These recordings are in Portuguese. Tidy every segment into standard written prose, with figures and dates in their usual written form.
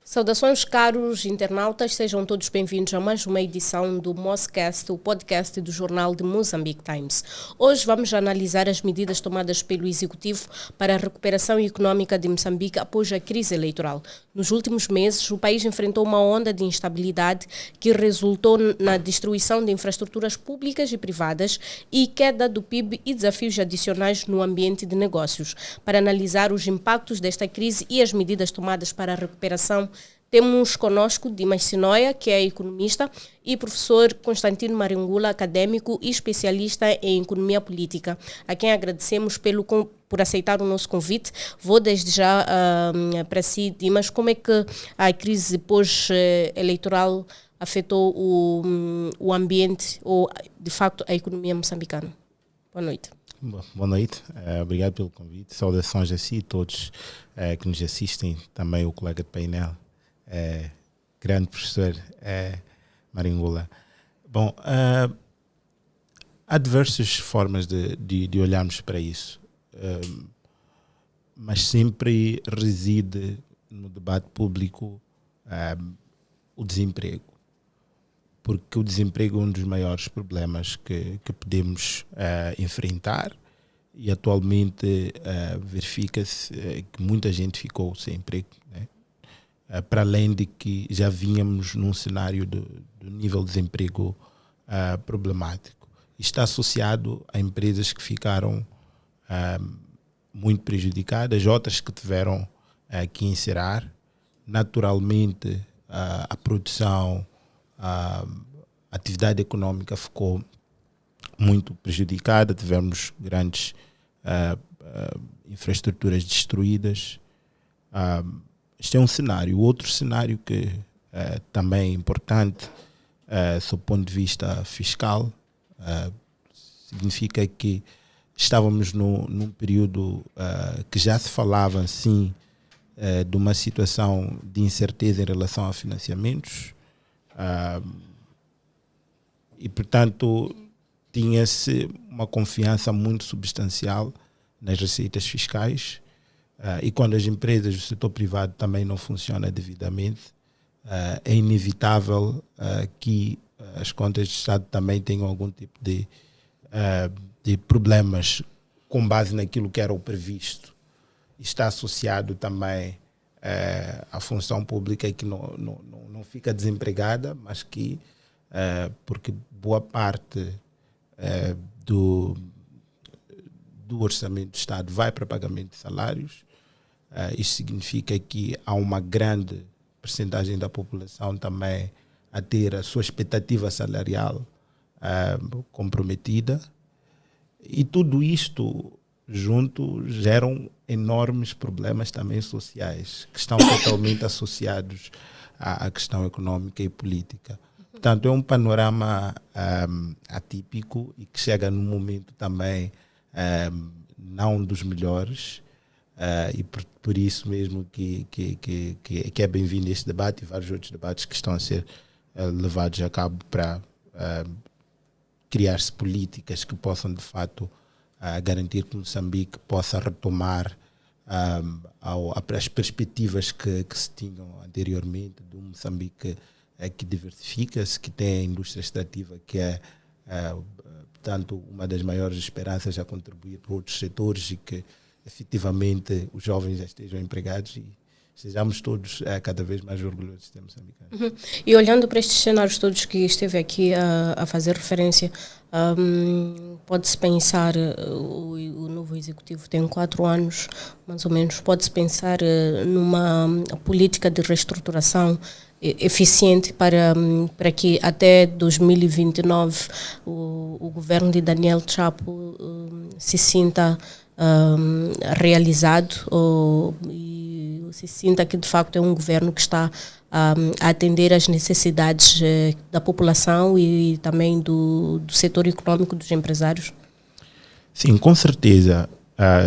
Saudações, caros internautas, sejam todos bem-vindos a mais uma edição do Moscast, o podcast do jornal de Mozambique Times. Hoje vamos analisar as medidas tomadas pelo Executivo para a recuperação econômica de Moçambique após a crise eleitoral. Nos últimos meses, o país enfrentou uma onda de instabilidade que resultou na destruição de infraestruturas públicas e privadas e queda do PIB e desafios adicionais no ambiente de negócios. Para analisar os impactos desta crise e as medidas tomadas para a recuperação, temos conosco Dimas Sinoia, que é economista, e professor Constantino Maringula, académico e especialista em economia política, a quem agradecemos por aceitar o nosso convite. Vou desde já para si, Dimas, como é que a crise pós-eleitoral afetou o ambiente ou, de facto, a economia moçambicana? Boa noite. Boa noite, obrigado pelo convite. Saudações a si e todos que nos assistem, também o colega de painel. Grande professor Maringula. Bom, há diversas formas de olharmos para isso, mas sempre reside no debate público o desemprego, porque o desemprego é um dos maiores problemas que podemos enfrentar e atualmente verifica-se que muita gente ficou sem emprego, né? Para além de que já vínhamos num cenário do nível de desemprego problemático. Está associado a empresas que ficaram muito prejudicadas, outras que tiveram que encerrar. Naturalmente, a produção, a atividade econômica ficou muito prejudicada, tivemos grandes infraestruturas destruídas. Este é um cenário. Outro cenário que também é importante, sob o ponto de vista fiscal, significa que estávamos num período que já se falava, sim, de uma situação de incerteza em relação a financiamentos e, portanto, tinha-se uma confiança muito substancial nas receitas fiscais. E quando as empresas do setor privado também não funcionam devidamente, é inevitável que as contas do Estado também tenham algum tipo de problemas com base naquilo que era o previsto. Está associado também à função pública que não fica desempregada, mas que, porque boa parte do orçamento do Estado vai para pagamento de salários. Isso significa que há uma grande percentagem da população também a ter a sua expectativa salarial comprometida. E tudo isto junto geram enormes problemas também sociais, que estão totalmente associados à questão econômica e política. Portanto, é um panorama atípico e que chega num momento também não dos melhores, e por isso mesmo que é bem-vindo este debate e vários outros debates que estão a ser levados a cabo para criar-se políticas que possam, de fato, garantir que Moçambique possa retomar as perspectivas que se tinham anteriormente, de um Moçambique que diversifica-se, que tem a indústria extrativa, que é, portanto, uma das maiores esperanças a contribuir para outros setores e que efetivamente os jovens já estejam empregados e sejamos todos cada vez mais orgulhosos de ser moçambicanos. Uhum. E olhando para estes cenários todos que esteve aqui a fazer referência, pode-se pensar, o novo executivo tem 4 anos, mais ou menos, pode-se pensar numa política de reestruturação eficiente para que até 2029 o governo de Daniel Chapo se sinta realizado e se sinta que de facto é um governo que está a atender às necessidades da população e também do setor econômico dos empresários? Sim, com certeza.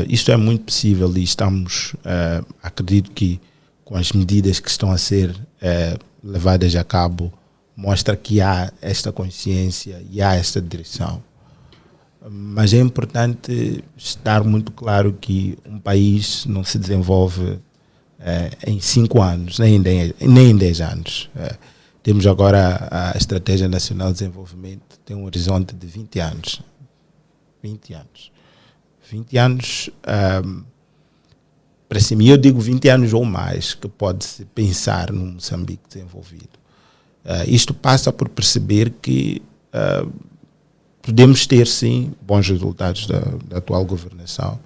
Isto é muito possível e estamos, acredito que com as medidas que estão a ser levadas a cabo, mostra que há esta consciência e há esta direção. Mas é importante estar muito claro que um país não se desenvolve em 5 anos, nem em 10 anos. Temos agora a Estratégia Nacional de Desenvolvimento, tem um horizonte de 20 anos. 20 anos. 20 anos, para cima, eu digo 20 anos ou mais, que pode-se pensar num Moçambique desenvolvido. Isto passa por perceber que podemos ter, sim, bons resultados da atual governação,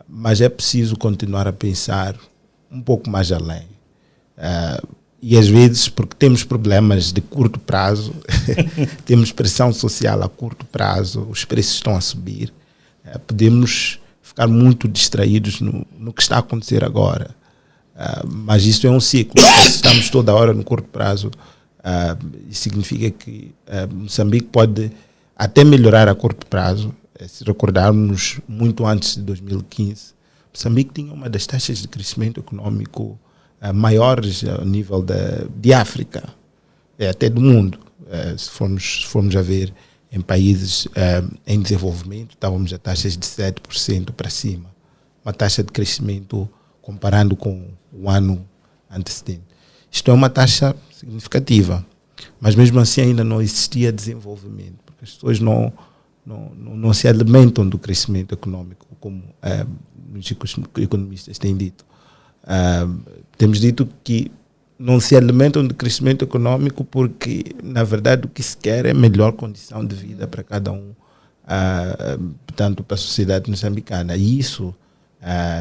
mas é preciso continuar a pensar um pouco mais além. E às vezes, porque temos problemas de curto prazo, temos pressão social a curto prazo, os preços estão a subir, podemos ficar muito distraídos no que está a acontecer agora. Mas isso é um ciclo. Se estamos toda hora no curto prazo, isso significa que Moçambique pode até melhorar a curto prazo. Se recordarmos, muito antes de 2015, Moçambique tinha uma das taxas de crescimento econômico maiores ao nível de África, até do mundo. Se formos a ver em países em desenvolvimento, estávamos a taxas de 7% para cima. Uma taxa de crescimento comparando com o ano antecedente. Isto é uma taxa significativa, mas mesmo assim ainda não existia desenvolvimento, porque as pessoas não se alimentam do crescimento econômico, como os economistas têm dito. Temos dito que não se alimentam do crescimento econômico porque, na verdade, o que se quer é melhor condição de vida para cada um, portanto, para a sociedade moçambicana. E isso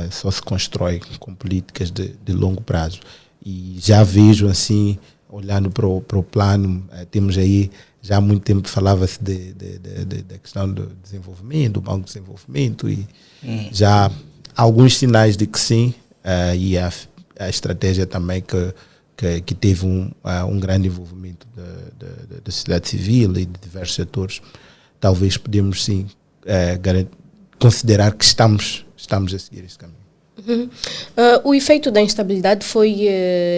só se constrói com políticas de longo prazo. E já vejo, assim, olhando para o plano, temos aí, já há muito tempo falava-se da questão do desenvolvimento, do Banco de Desenvolvimento, e já há alguns sinais de que sim, e a estratégia também que teve um grande envolvimento da sociedade civil e de diversos setores. Talvez podemos sim considerar que estamos a seguir esse caminho. O efeito da instabilidade foi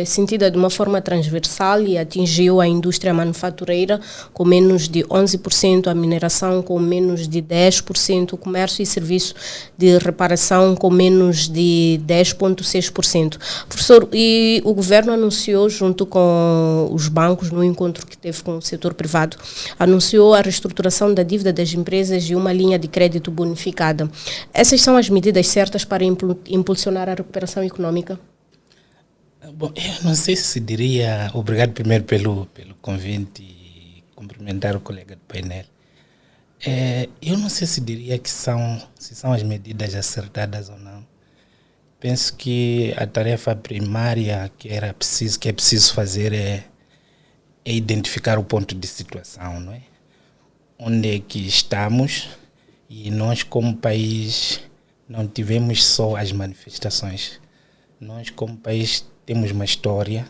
sentido de uma forma transversal e atingiu a indústria manufatureira com menos de 11%, a mineração com menos de 10%, o comércio e serviço de reparação com menos de 10,6%. Professor, e o governo anunciou, junto com os bancos, no encontro que teve com o setor privado, anunciou a reestruturação da dívida das empresas e uma linha de crédito bonificada. Essas são as medidas certas para impulsionar a recuperação econômica? Bom, eu não sei se diria, obrigado primeiro pelo convite e cumprimentar o colega do painel. Eu não sei se diria que são as medidas acertadas ou não. Penso que a tarefa primária que é preciso fazer é identificar o ponto de situação, não é? Onde é que estamos, e nós como país não tivemos só as manifestações. Nós, como país, temos uma história,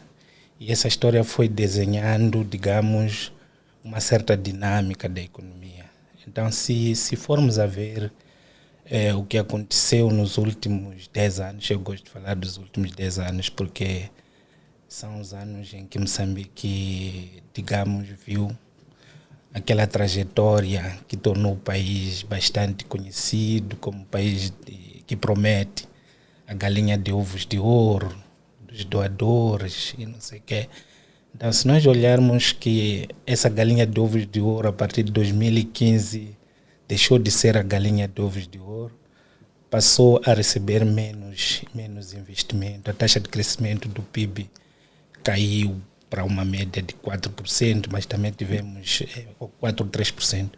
e essa história foi desenhando, digamos, uma certa dinâmica da economia. Então, se formos a ver o que aconteceu nos últimos 10 anos, eu gosto de falar dos últimos 10 anos, porque são os anos em que Moçambique, digamos, viu aquela trajetória que tornou o país bastante conhecido como um país que promete a galinha de ovos de ouro, dos doadores e não sei o quê. Então, se nós olharmos que essa galinha de ovos de ouro, a partir de 2015, deixou de ser a galinha de ovos de ouro, passou a receber menos investimento, a taxa de crescimento do PIB caiu para uma média de 4%, mas também tivemos 4 ou 3%,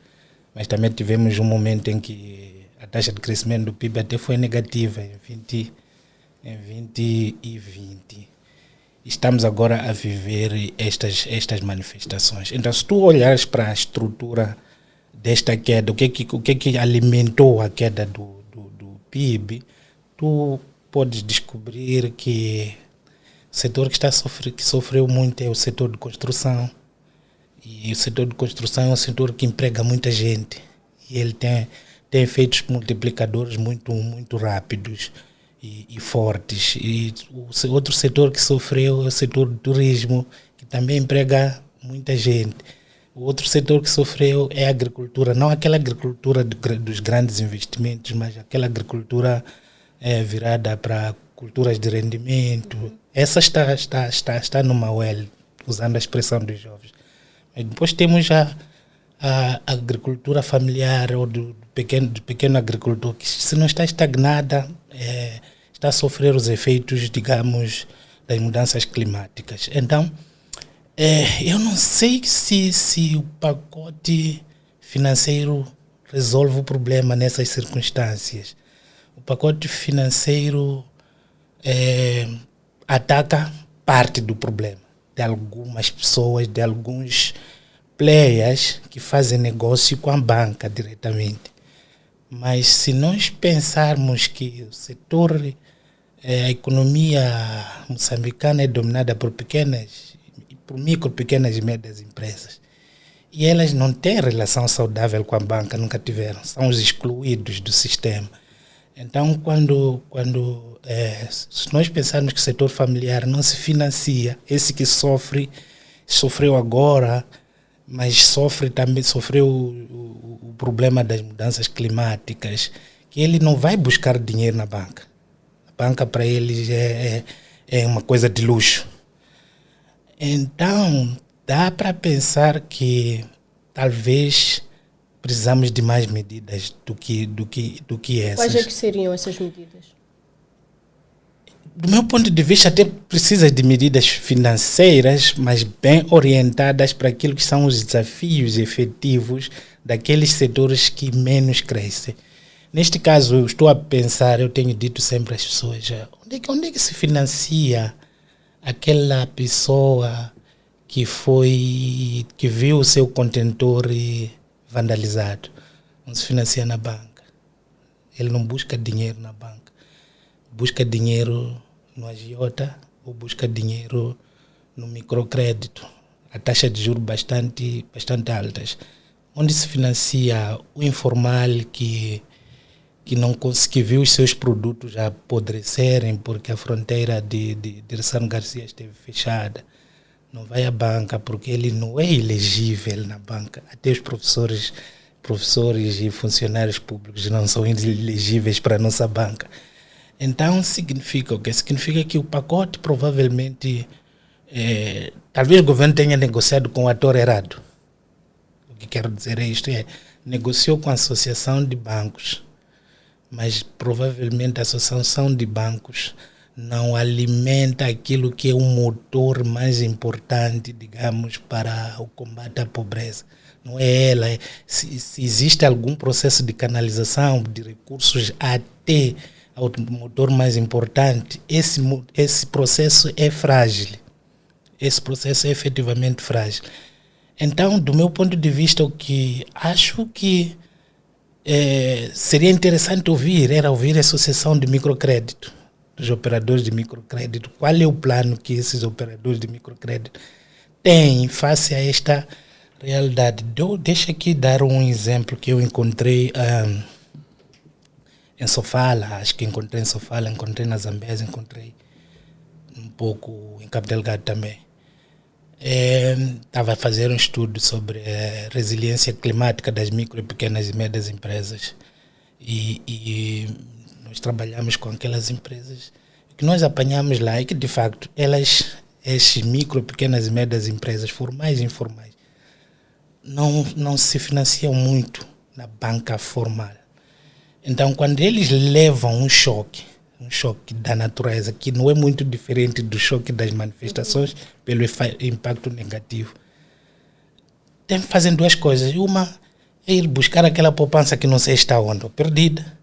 mas também tivemos um momento em que a taxa de crescimento do PIB até foi negativa em 2020. Estamos agora a viver estas manifestações. Então, se tu olhares para a estrutura desta queda, o que é que alimentou a queda do PIB, tu podes descobrir que o setor que sofreu muito é o setor de construção. E o setor de construção é um setor que emprega muita gente. E ele tem efeitos multiplicadores muito rápidos e fortes. E o outro setor que sofreu é o setor do turismo, que também emprega muita gente. O outro setor que sofreu é a agricultura. Não aquela agricultura dos grandes investimentos, mas aquela agricultura virada para culturas de rendimento. Essa está numa UEL, usando a expressão dos jovens. Mas depois temos a agricultura familiar ou do pequeno agricultor, que se não está estagnada, está a sofrer os efeitos, digamos, das mudanças climáticas. Então, eu não sei se o pacote financeiro resolve o problema nessas circunstâncias. O pacote financeiro ataca parte do problema de algumas pessoas, de alguns players que fazem negócio com a banca diretamente. Mas se nós pensarmos que o setor, a economia moçambicana é dominada por micro, pequenas e médias empresas, e elas não têm relação saudável com a banca, nunca tiveram, são os excluídos do sistema. Então, se nós pensarmos que o setor familiar não se financia, esse que sofreu agora, mas sofreu o problema das mudanças climáticas, que ele não vai buscar dinheiro na banca. A banca para eles é uma coisa de luxo. Então, dá para pensar que talvez precisamos de mais medidas do que essas. Quais é que seriam essas medidas? Do meu ponto de vista, até precisa de medidas financeiras, mas bem orientadas para aquilo que são os desafios efetivos daqueles setores que menos crescem. Neste caso, eu estou a pensar, eu tenho dito sempre às pessoas, onde é que se financia aquela pessoa que viu o seu contentor vandalizado? Não se financia na banca. Ele não busca dinheiro na banca. Busca dinheiro no agiota ou busca dinheiro no microcrédito. A taxa de juros bastante altas. Onde se financia o informal que viu os seus produtos apodrecerem porque a fronteira de Ressano Garcia esteve fechada. Não vai à banca porque ele não é elegível na banca. Até os professores e funcionários públicos não são elegíveis para a nossa banca. Então, significa o quê? Significa que o pacote provavelmente, talvez o governo tenha negociado com o ator errado. O que quero dizer é isto, negociou com a associação de bancos, mas provavelmente a associação de bancos não alimenta aquilo que é o motor mais importante, digamos, para o combate à pobreza. Não é ela. Se existe algum processo de canalização de recursos até ao motor mais importante, esse processo é frágil. Esse processo é efetivamente frágil. Então, do meu ponto de vista, o que acho que seria interessante ouvir a Associação de Microcrédito, dos operadores de microcrédito. Qual é o plano que esses operadores de microcrédito têm face a esta realidade? Deixa aqui dar um exemplo que eu encontrei em Sofala, acho que encontrei em Sofala, encontrei na Zambésia, encontrei um pouco em Cabo Delgado também. Estava a fazer um estudo sobre a resiliência climática das micro, pequenas e médias empresas e nós trabalhamos com aquelas empresas. O que nós apanhamos lá é que, de facto, essas micro, pequenas e médias empresas, formais e informais, não se financiam muito na banca formal. Então, quando eles levam um choque da natureza, que não é muito diferente do choque das manifestações, pelo impacto negativo, fazem duas coisas. Uma é ir buscar aquela poupança que não sei está onde, perdida.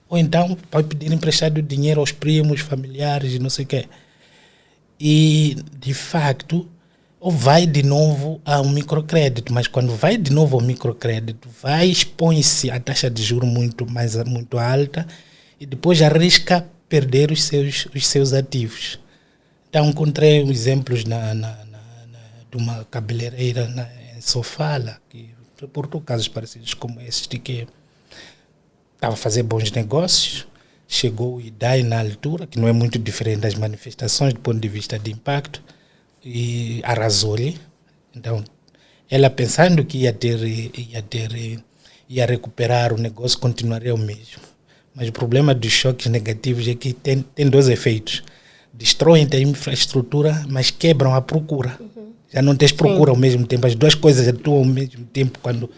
Ou então vai pedir emprestado dinheiro aos primos, familiares e não sei o quê. E, de facto, ou vai de novo ao microcrédito, mas quando vai de novo ao microcrédito, expõe-se a taxa de juros muito alta e depois arrisca perder os seus ativos. Então, encontrei exemplos de uma cabeleireira em Sofala, que reportou casos parecidos como esses, de que estava a fazer bons negócios, chegou o IDAI na altura, que não é muito diferente das manifestações do ponto de vista de impacto, e arrasou-lhe. Então, ela pensando que ia recuperar o negócio, continuaria o mesmo. Mas o problema dos choques negativos é que tem dois efeitos. Destroem a infraestrutura, mas quebram a procura. Já não tens procura ao mesmo tempo. As duas coisas atuam ao mesmo tempo quando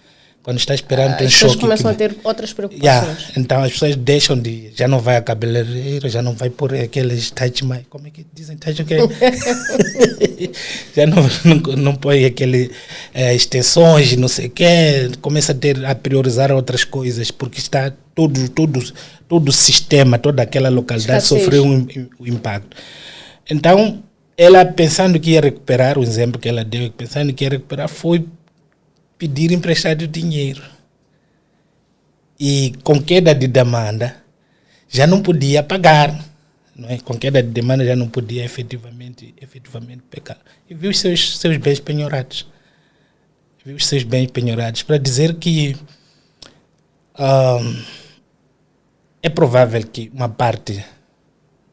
estás esperando um choque. As pessoas começam a ter outras preocupações. Então as pessoas deixam de... Já não vai a cabeleireiro, já não vai por aqueles touch my... Como é que dizem? Touch o quê? Já não põe aqueles extensões, não sei o quê. Começa a priorizar outras coisas, porque está todo o sistema, toda aquela localidade sofreu um impacto. Então, ela pensando que ia recuperar, o exemplo que ela deu, pensando que ia recuperar, foi pedir emprestado dinheiro. E com queda de demanda, já não podia pagar. Não é? Com queda de demanda, já não podia efetivamente pagar. E viu os seus bens penhorados. Para dizer que é provável que uma parte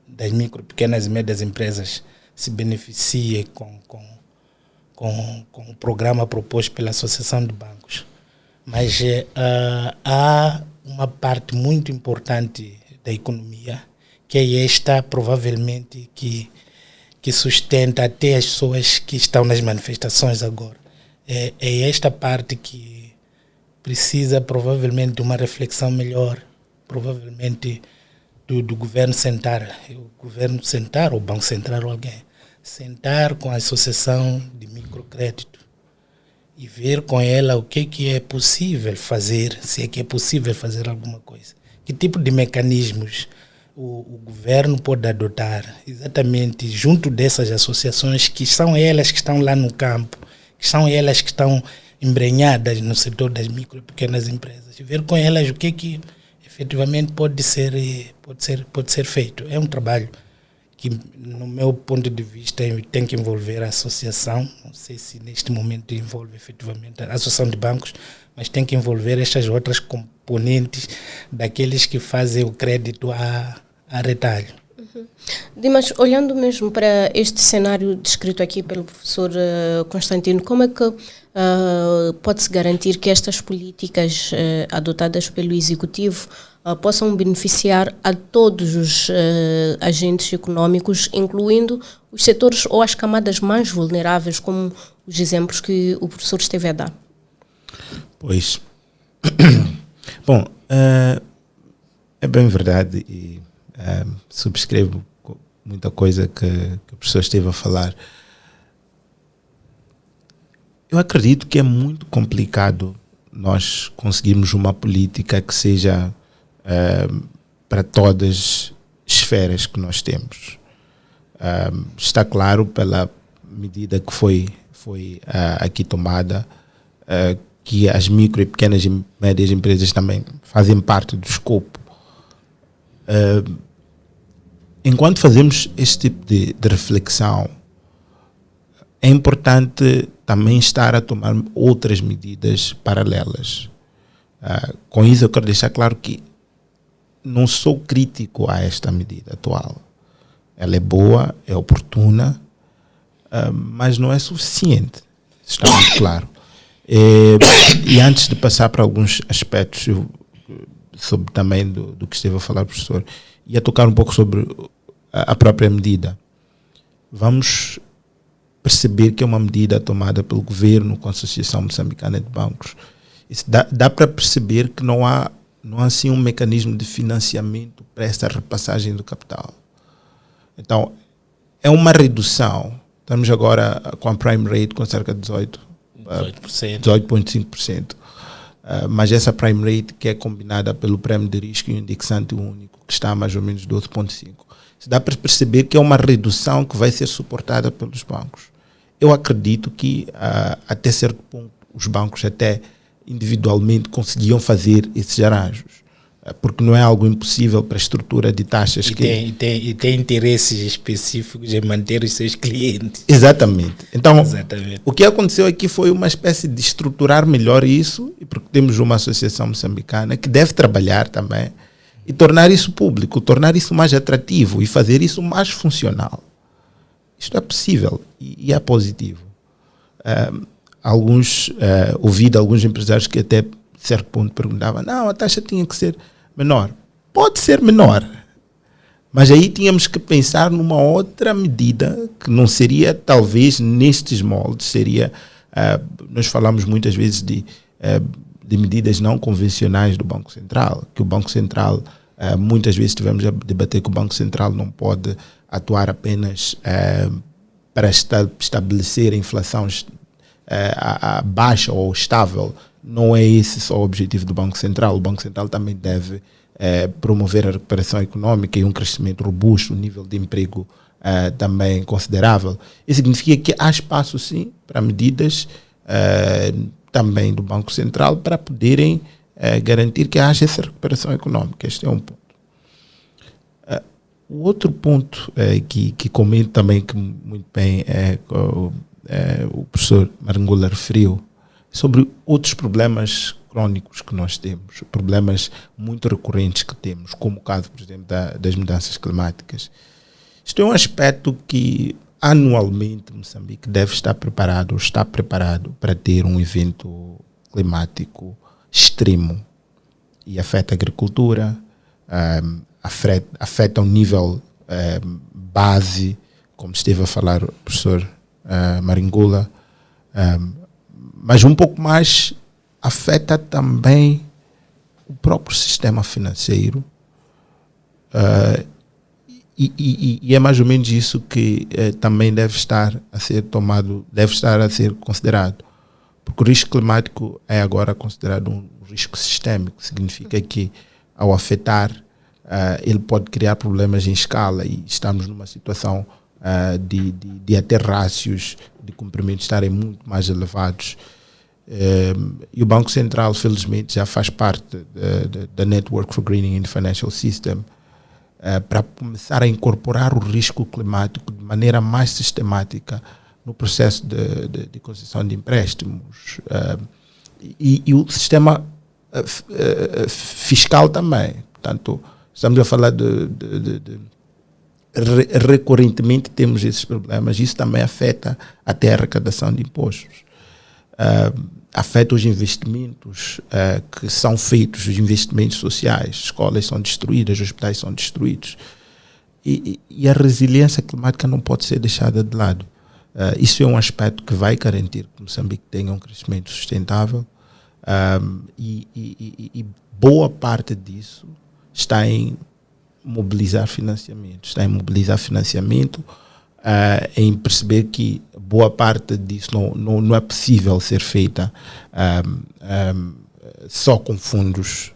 das micro, pequenas e médias empresas se beneficie com o programa proposto pela Associação de Bancos. Mas há uma parte muito importante da economia, que é esta, provavelmente, que sustenta até as pessoas que estão nas manifestações agora. É esta parte que precisa, provavelmente, de uma reflexão melhor, provavelmente, do governo sentar, ou o Banco Central ou alguém, sentar com a Associação de Microcrédito e ver com ela o que é possível fazer, se é que é possível fazer alguma coisa. Que tipo de mecanismos o governo pode adotar exatamente junto dessas associações, que são elas que estão lá no campo, que são elas que estão embrenhadas no setor das micro e pequenas empresas, e ver com elas o que efetivamente pode ser feito. É um trabalho que, no meu ponto de vista, tem que envolver a associação. Não sei se neste momento envolve efetivamente a Associação de Bancos, mas tem que envolver estas outras componentes daqueles que fazem o crédito a retalho. Dimas, olhando mesmo para este cenário descrito aqui pelo professor Constantino, como é que pode-se garantir que estas políticas adotadas pelo Executivo possam beneficiar a todos os agentes econômicos, incluindo os setores ou as camadas mais vulneráveis, como os exemplos que o professor esteve a dar? Pois, bom, é bem verdade e subscrevo muita coisa que o professor esteve a falar. Eu acredito que é muito complicado nós conseguirmos uma política que seja para todas as esferas que nós temos. Está claro pela medida que foi aqui tomada, que as micro e pequenas e médias empresas também fazem parte do escopo. Enquanto fazemos este tipo de reflexão, é importante também estar a tomar outras medidas paralelas. Com isso eu quero deixar claro que não sou crítico a esta medida atual. Ela é boa, é oportuna, mas não é suficiente. Isso está muito claro. E antes de passar para alguns aspectos sobre também do que esteve a falar o professor, ia tocar um pouco sobre a própria medida. Vamos perceber que é uma medida tomada pelo governo com a Associação Moçambicana de Bancos. Isso dá para perceber que não há assim um mecanismo de financiamento para esta repassagem do capital. Então, é uma redução. Estamos agora com a prime rate com cerca de 18,5%. Mas essa prime rate que é combinada pelo prémio de risco e o indexante único, que está a mais ou menos 12,5%. Dá para perceber que é uma redução que vai ser suportada pelos bancos. Eu acredito que até certo ponto os bancos até individualmente conseguiam fazer esses arranjos, porque não é algo impossível para a estrutura de taxas e tem interesses específicos em manter os seus clientes. Exatamente. Então, o que aconteceu aqui foi uma espécie de estruturar melhor isso, e porque temos uma associação moçambicana que deve trabalhar também e tornar isso público, tornar isso mais atrativo e fazer isso mais funcional. Isto é possível e é positivo. Ouvi de alguns empresários que até certo ponto perguntavam, não, a taxa tinha que ser menor. pode ser menor. Mas aí tínhamos que pensar numa outra medida que não seria, talvez, nestes moldes. Seria, nós falamos muitas vezes de medidas não convencionais do Banco Central, que o Banco Central, muitas vezes tivemos a debater que o Banco Central não pode atuar apenas para estabelecer a inflação baixa ou estável. Não é esse só o objetivo do Banco Central. O Banco Central também deve promover a recuperação econômica e um crescimento robusto, um nível de emprego também considerável. Isso significa que há espaço, sim, para medidas também do Banco Central para poderem garantir que haja essa recuperação econômica. Este é um ponto. O outro ponto que comento também, que muito bem o professor Marangula referiu, sobre outros problemas crônicos que nós temos, problemas muito recorrentes que temos, como o caso, por exemplo, das mudanças climáticas. Isto é um aspecto que anualmente Moçambique deve estar preparado, ou está preparado para ter um evento climático extremo e afeta a agricultura, afeta o nível base, como esteve a falar o professor Marangula, mas um pouco mais afeta também o próprio sistema financeiro, e é mais ou menos isso que também deve estar a ser tomado, deve estar a ser considerado, porque o risco climático é agora considerado um risco sistémico. Significa que, ao afetar, ele pode criar problemas em escala, e estamos numa situação de até rácios de cumprimento estarem muito mais elevados. E o Banco Central, felizmente, já faz parte da Network for Greening in the Financial System, para começar a incorporar o risco climático de maneira mais sistemática no processo de concessão de empréstimos. E o sistema fiscal também. Portanto, estamos a falar recorrentemente temos esses problemas. Isso também afeta até a arrecadação de impostos. Afeta os investimentos que são feitos, os investimentos sociais. Escolas são destruídas, hospitais são destruídos. E a resiliência climática não pode ser deixada de lado. Isso é um aspecto que vai garantir que Moçambique tenha um crescimento sustentável, e boa parte disso está em mobilizar financiamento. Em perceber que boa parte disso não é possível ser feita só com fundos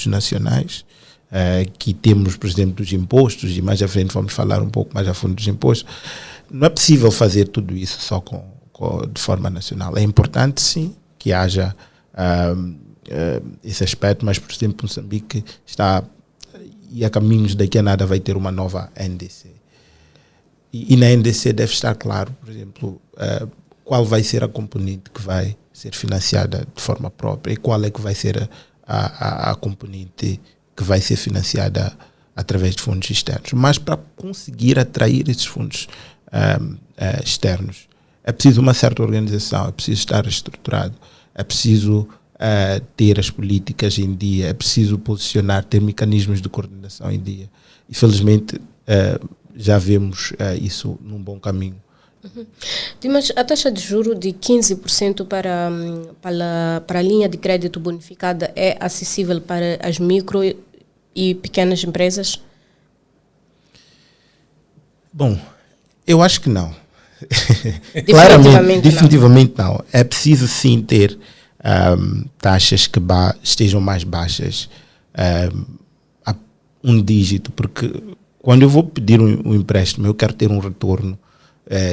nacionais, que temos, por exemplo, dos impostos, e mais à frente vamos falar um pouco mais a fundo dos impostos. Não é possível fazer tudo isso só de forma nacional. É importante, sim, que haja esse aspecto, mas, por exemplo, Moçambique está, e a caminhos daqui a nada vai ter uma nova NDC. E na NDC deve estar claro, por exemplo, qual vai ser a componente que vai ser financiada de forma própria e qual é que vai ser a componente que vai ser financiada através de fundos externos. Mas para conseguir atrair esses fundos externos, é preciso uma certa organização, é preciso estar estruturado, é preciso ter as políticas em dia, é preciso posicionar, ter mecanismos de coordenação em dia. E felizmente já vemos isso num bom caminho. Uhum. Mas a taxa de juro de 15% para a linha de crédito bonificada é acessível para as micro e pequenas empresas? Bom, eu acho que não. Definitivamente não. É preciso sim ter taxas que estejam mais baixas, a um dígito, porque quando eu vou pedir um empréstimo, eu quero ter um retorno,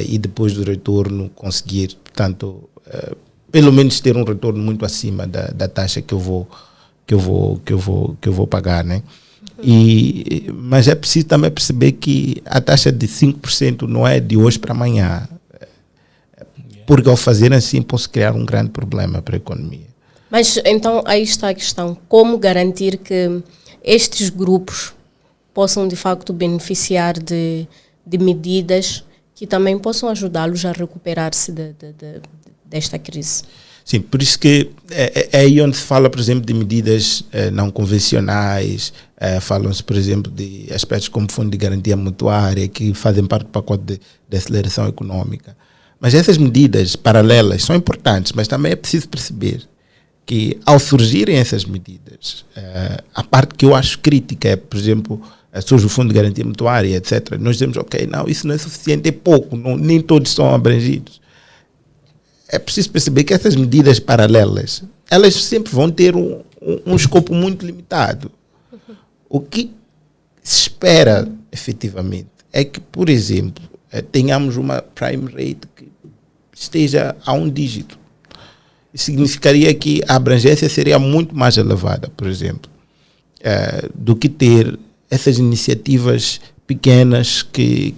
e depois do retorno conseguir, portanto, pelo menos ter um retorno muito acima da taxa que eu vou pagar, né? Mas é preciso também perceber que a taxa de 5% não é de hoje para amanhã, porque ao fazer assim posso criar um grande problema para a economia. Mas então aí está a questão, como garantir que estes grupos possam de facto beneficiar de medidas que também possam ajudá-los a recuperar-se desta crise? Sim, por isso que é aí onde se fala, por exemplo, de medidas não convencionais, falam-se, por exemplo, de aspectos como fundo de garantia mutuária, que fazem parte do pacote de aceleração econômica. Mas essas medidas paralelas são importantes, mas também é preciso perceber que, ao surgirem essas medidas, a parte que eu acho crítica é, por exemplo, surge o fundo de garantia mutuária, etc. Nós dizemos, ok, não, isso não é suficiente, é pouco, nem todos são abrangidos. É preciso perceber que essas medidas paralelas, elas sempre vão ter um escopo muito limitado. O que se espera, efetivamente, é que, por exemplo, tenhamos uma prime rate que esteja a 1 dígito. Isso significaria que a abrangência seria muito mais elevada, por exemplo, do que ter essas iniciativas pequenas que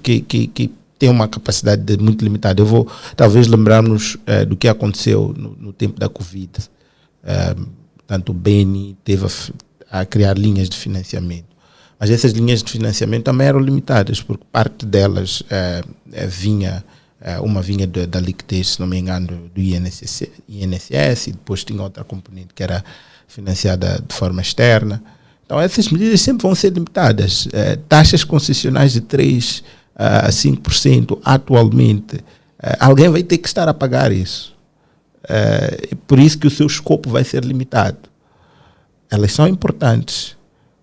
têm uma capacidade muito limitada. Eu vou talvez lembrar-nos do que aconteceu no tempo da Covid. Tanto o Beni teve a criar linhas de financiamento. Mas essas linhas de financiamento também eram limitadas, porque parte delas uma vinha da liquidez, se não me engano, do INSS, e depois tinha outra componente que era financiada de forma externa. Então essas medidas sempre vão ser limitadas. Taxas concessionais de 3% a 5% atualmente, alguém vai ter que estar a pagar isso. Por isso que o seu escopo vai ser limitado. Elas são importantes,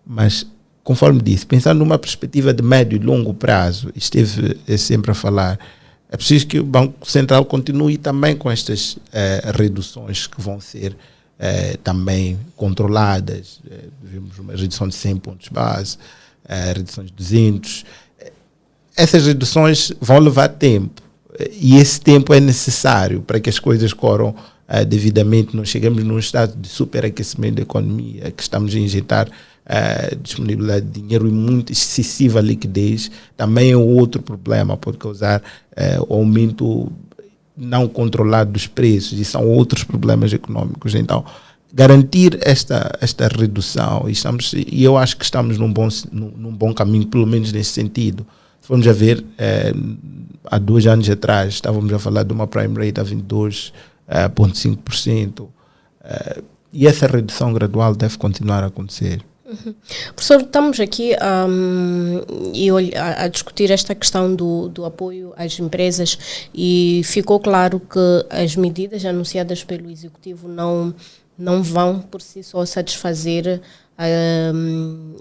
mas, conforme disse, pensando numa perspectiva de médio e longo prazo, esteve sempre a falar, é preciso que o Banco Central continue também com estas reduções que vão ser também controladas. Vimos uma redução de 100 pontos base, redução de 200. Essas reduções vão levar tempo, e esse tempo é necessário para que as coisas corram devidamente. Nós chegamos num estado de superaquecimento da economia, que estamos a injetar disponibilidade de dinheiro e muito excessiva liquidez. Também é outro problema, pode causar o aumento não controlado dos preços, e são outros problemas econômicos. Então, garantir esta redução, e eu acho que estamos num bom caminho, pelo menos nesse sentido. Vamos a ver, há 2 anos atrás, estávamos a falar de uma prime rate a 22,5%, e essa redução gradual deve continuar a acontecer. Professor, estamos aqui a discutir esta questão do apoio às empresas, e ficou claro que as medidas anunciadas pelo Executivo não vão por si só satisfazer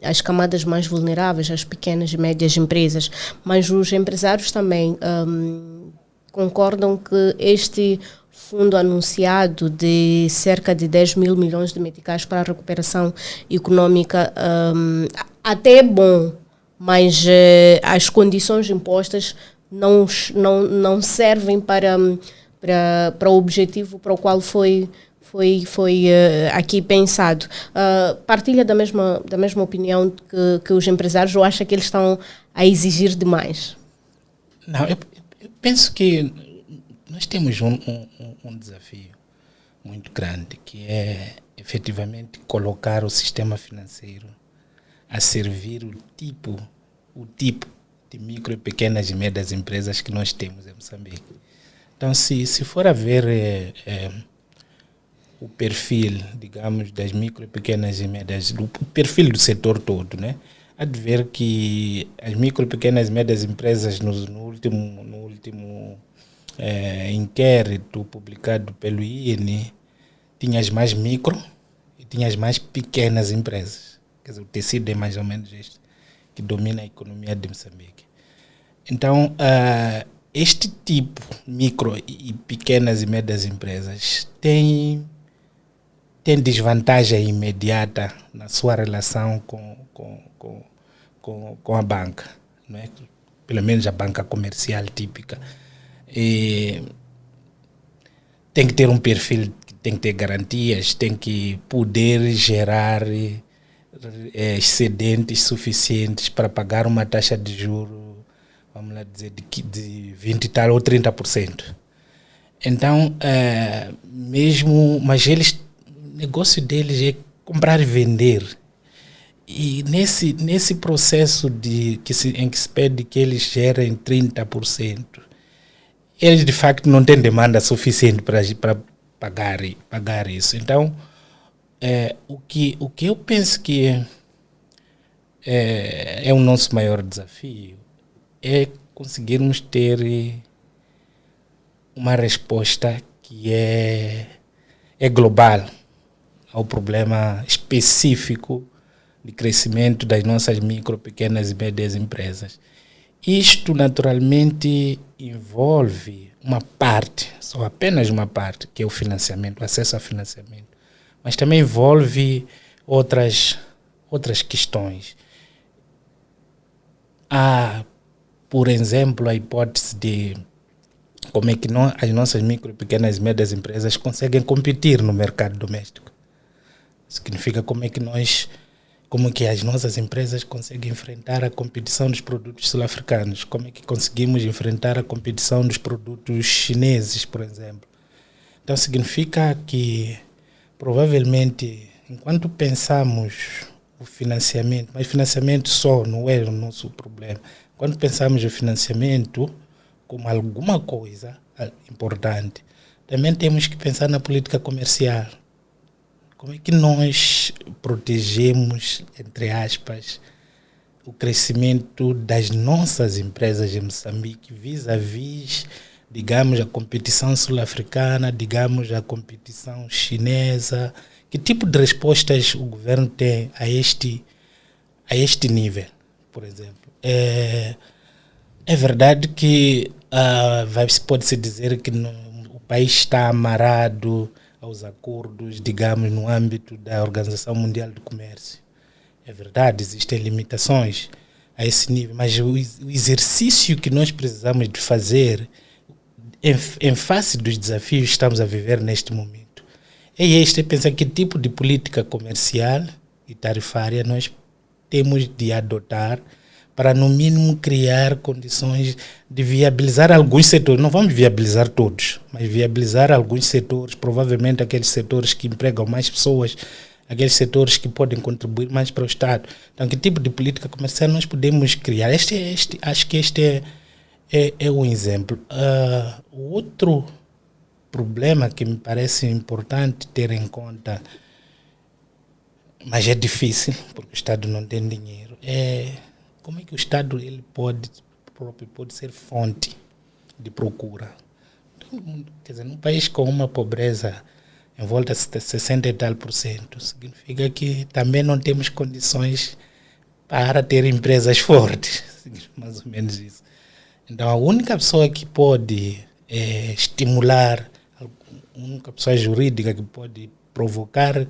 as camadas mais vulneráveis, as pequenas e médias empresas, mas os empresários também concordam que este fundo anunciado de cerca de 10 mil milhões de meticais para a recuperação econômica até é bom, mas as condições impostas não servem para o objetivo para o qual foi aqui pensado. Partilha da mesma opinião que os empresários, ou acha que eles estão a exigir demais? Não, eu penso que nós temos um desafio muito grande, que é efetivamente colocar o sistema financeiro a servir o tipo de micro e pequenas e médias empresas que nós temos em Moçambique. Então, se for a ver o perfil, digamos, das micro e pequenas e médias, o perfil do setor todo, né? Há de ver que as micro e pequenas e médias empresas no último inquérito publicado pelo INE, tinha as mais micro e tinha as mais pequenas empresas. Quer dizer, o tecido é mais ou menos este que domina a economia de Moçambique. Então, este tipo, micro e pequenas e médias empresas, tem desvantagem imediata na sua relação com a banca, não é? Pelo menos a banca comercial típica. E tem que ter um perfil, tem que ter garantias, tem que poder gerar excedentes suficientes para pagar uma taxa de juros, vamos lá dizer, de 20 e tal ou 30%. Então, mas o negócio deles é comprar e vender. E nesse processo em que se pede que eles gerem 30%, eles de facto não têm demanda suficiente para pagar isso. Então, o que eu penso que é o nosso maior desafio é conseguirmos ter uma resposta que é global ao problema específico de crescimento das nossas micro, pequenas e médias empresas. Isto naturalmente envolve uma parte, só apenas uma parte, que é o financiamento, o acesso ao financiamento, mas também envolve outras questões. Há, por exemplo, a hipótese de como é que as nossas micro, pequenas e médias empresas conseguem competir no mercado doméstico. Significa como que as nossas empresas conseguem enfrentar a competição dos produtos sul-africanos, como é que conseguimos enfrentar a competição dos produtos chineses, por exemplo. Então significa que provavelmente, enquanto pensamos o financiamento, mas financiamento só não é o nosso problema. Quando pensamos o financiamento como alguma coisa importante, também temos que pensar na política comercial. Como é que nós protegemos, entre aspas, o crescimento das nossas empresas em Moçambique vis-à-vis, digamos, a competição sul-africana, digamos, a competição chinesa? Que tipo de respostas o governo tem a este nível, por exemplo? É verdade que pode-se dizer que o país está amarrado aos acordos, digamos, no âmbito da Organização Mundial do Comércio. É verdade, existem limitações a esse nível, mas o exercício que nós precisamos de fazer em face dos desafios que estamos a viver neste momento é pensar que tipo de política comercial e tarifária nós temos de adotar para, no mínimo, criar condições de viabilizar alguns setores. Não vamos viabilizar todos, mas viabilizar alguns setores, provavelmente aqueles setores que empregam mais pessoas, aqueles setores que podem contribuir mais para o Estado. Então, que tipo de política comercial nós podemos criar? Acho que este é um exemplo. O outro problema que me parece importante ter em conta, mas é difícil, porque o Estado não tem dinheiro, como é que o Estado ele pode ser fonte de procura. Quer dizer, num país com uma pobreza em volta de 60 e tal %, significa que também não temos condições para ter empresas fortes, mais ou menos isso. Então, a única pessoa que pode estimular, a única pessoa jurídica que pode provocar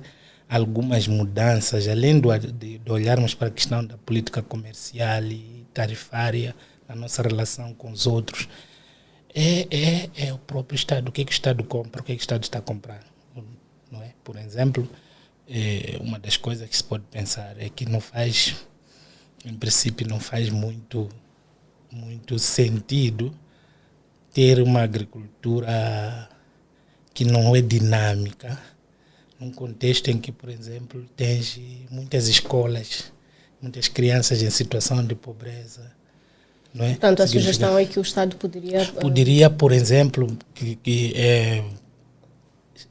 algumas mudanças, além de olharmos para a questão da política comercial e tarifária, na nossa relação com os outros, é o próprio Estado. O que o Estado compra, o que o Estado está comprando. Não é? Por exemplo, uma das coisas que se pode pensar é que em princípio, não faz muito sentido ter uma agricultura que não é dinâmica, num contexto em que, por exemplo, tens muitas escolas, muitas crianças em situação de pobreza. Não é? Portanto, a sugestão é que o Estado poderia, por exemplo, que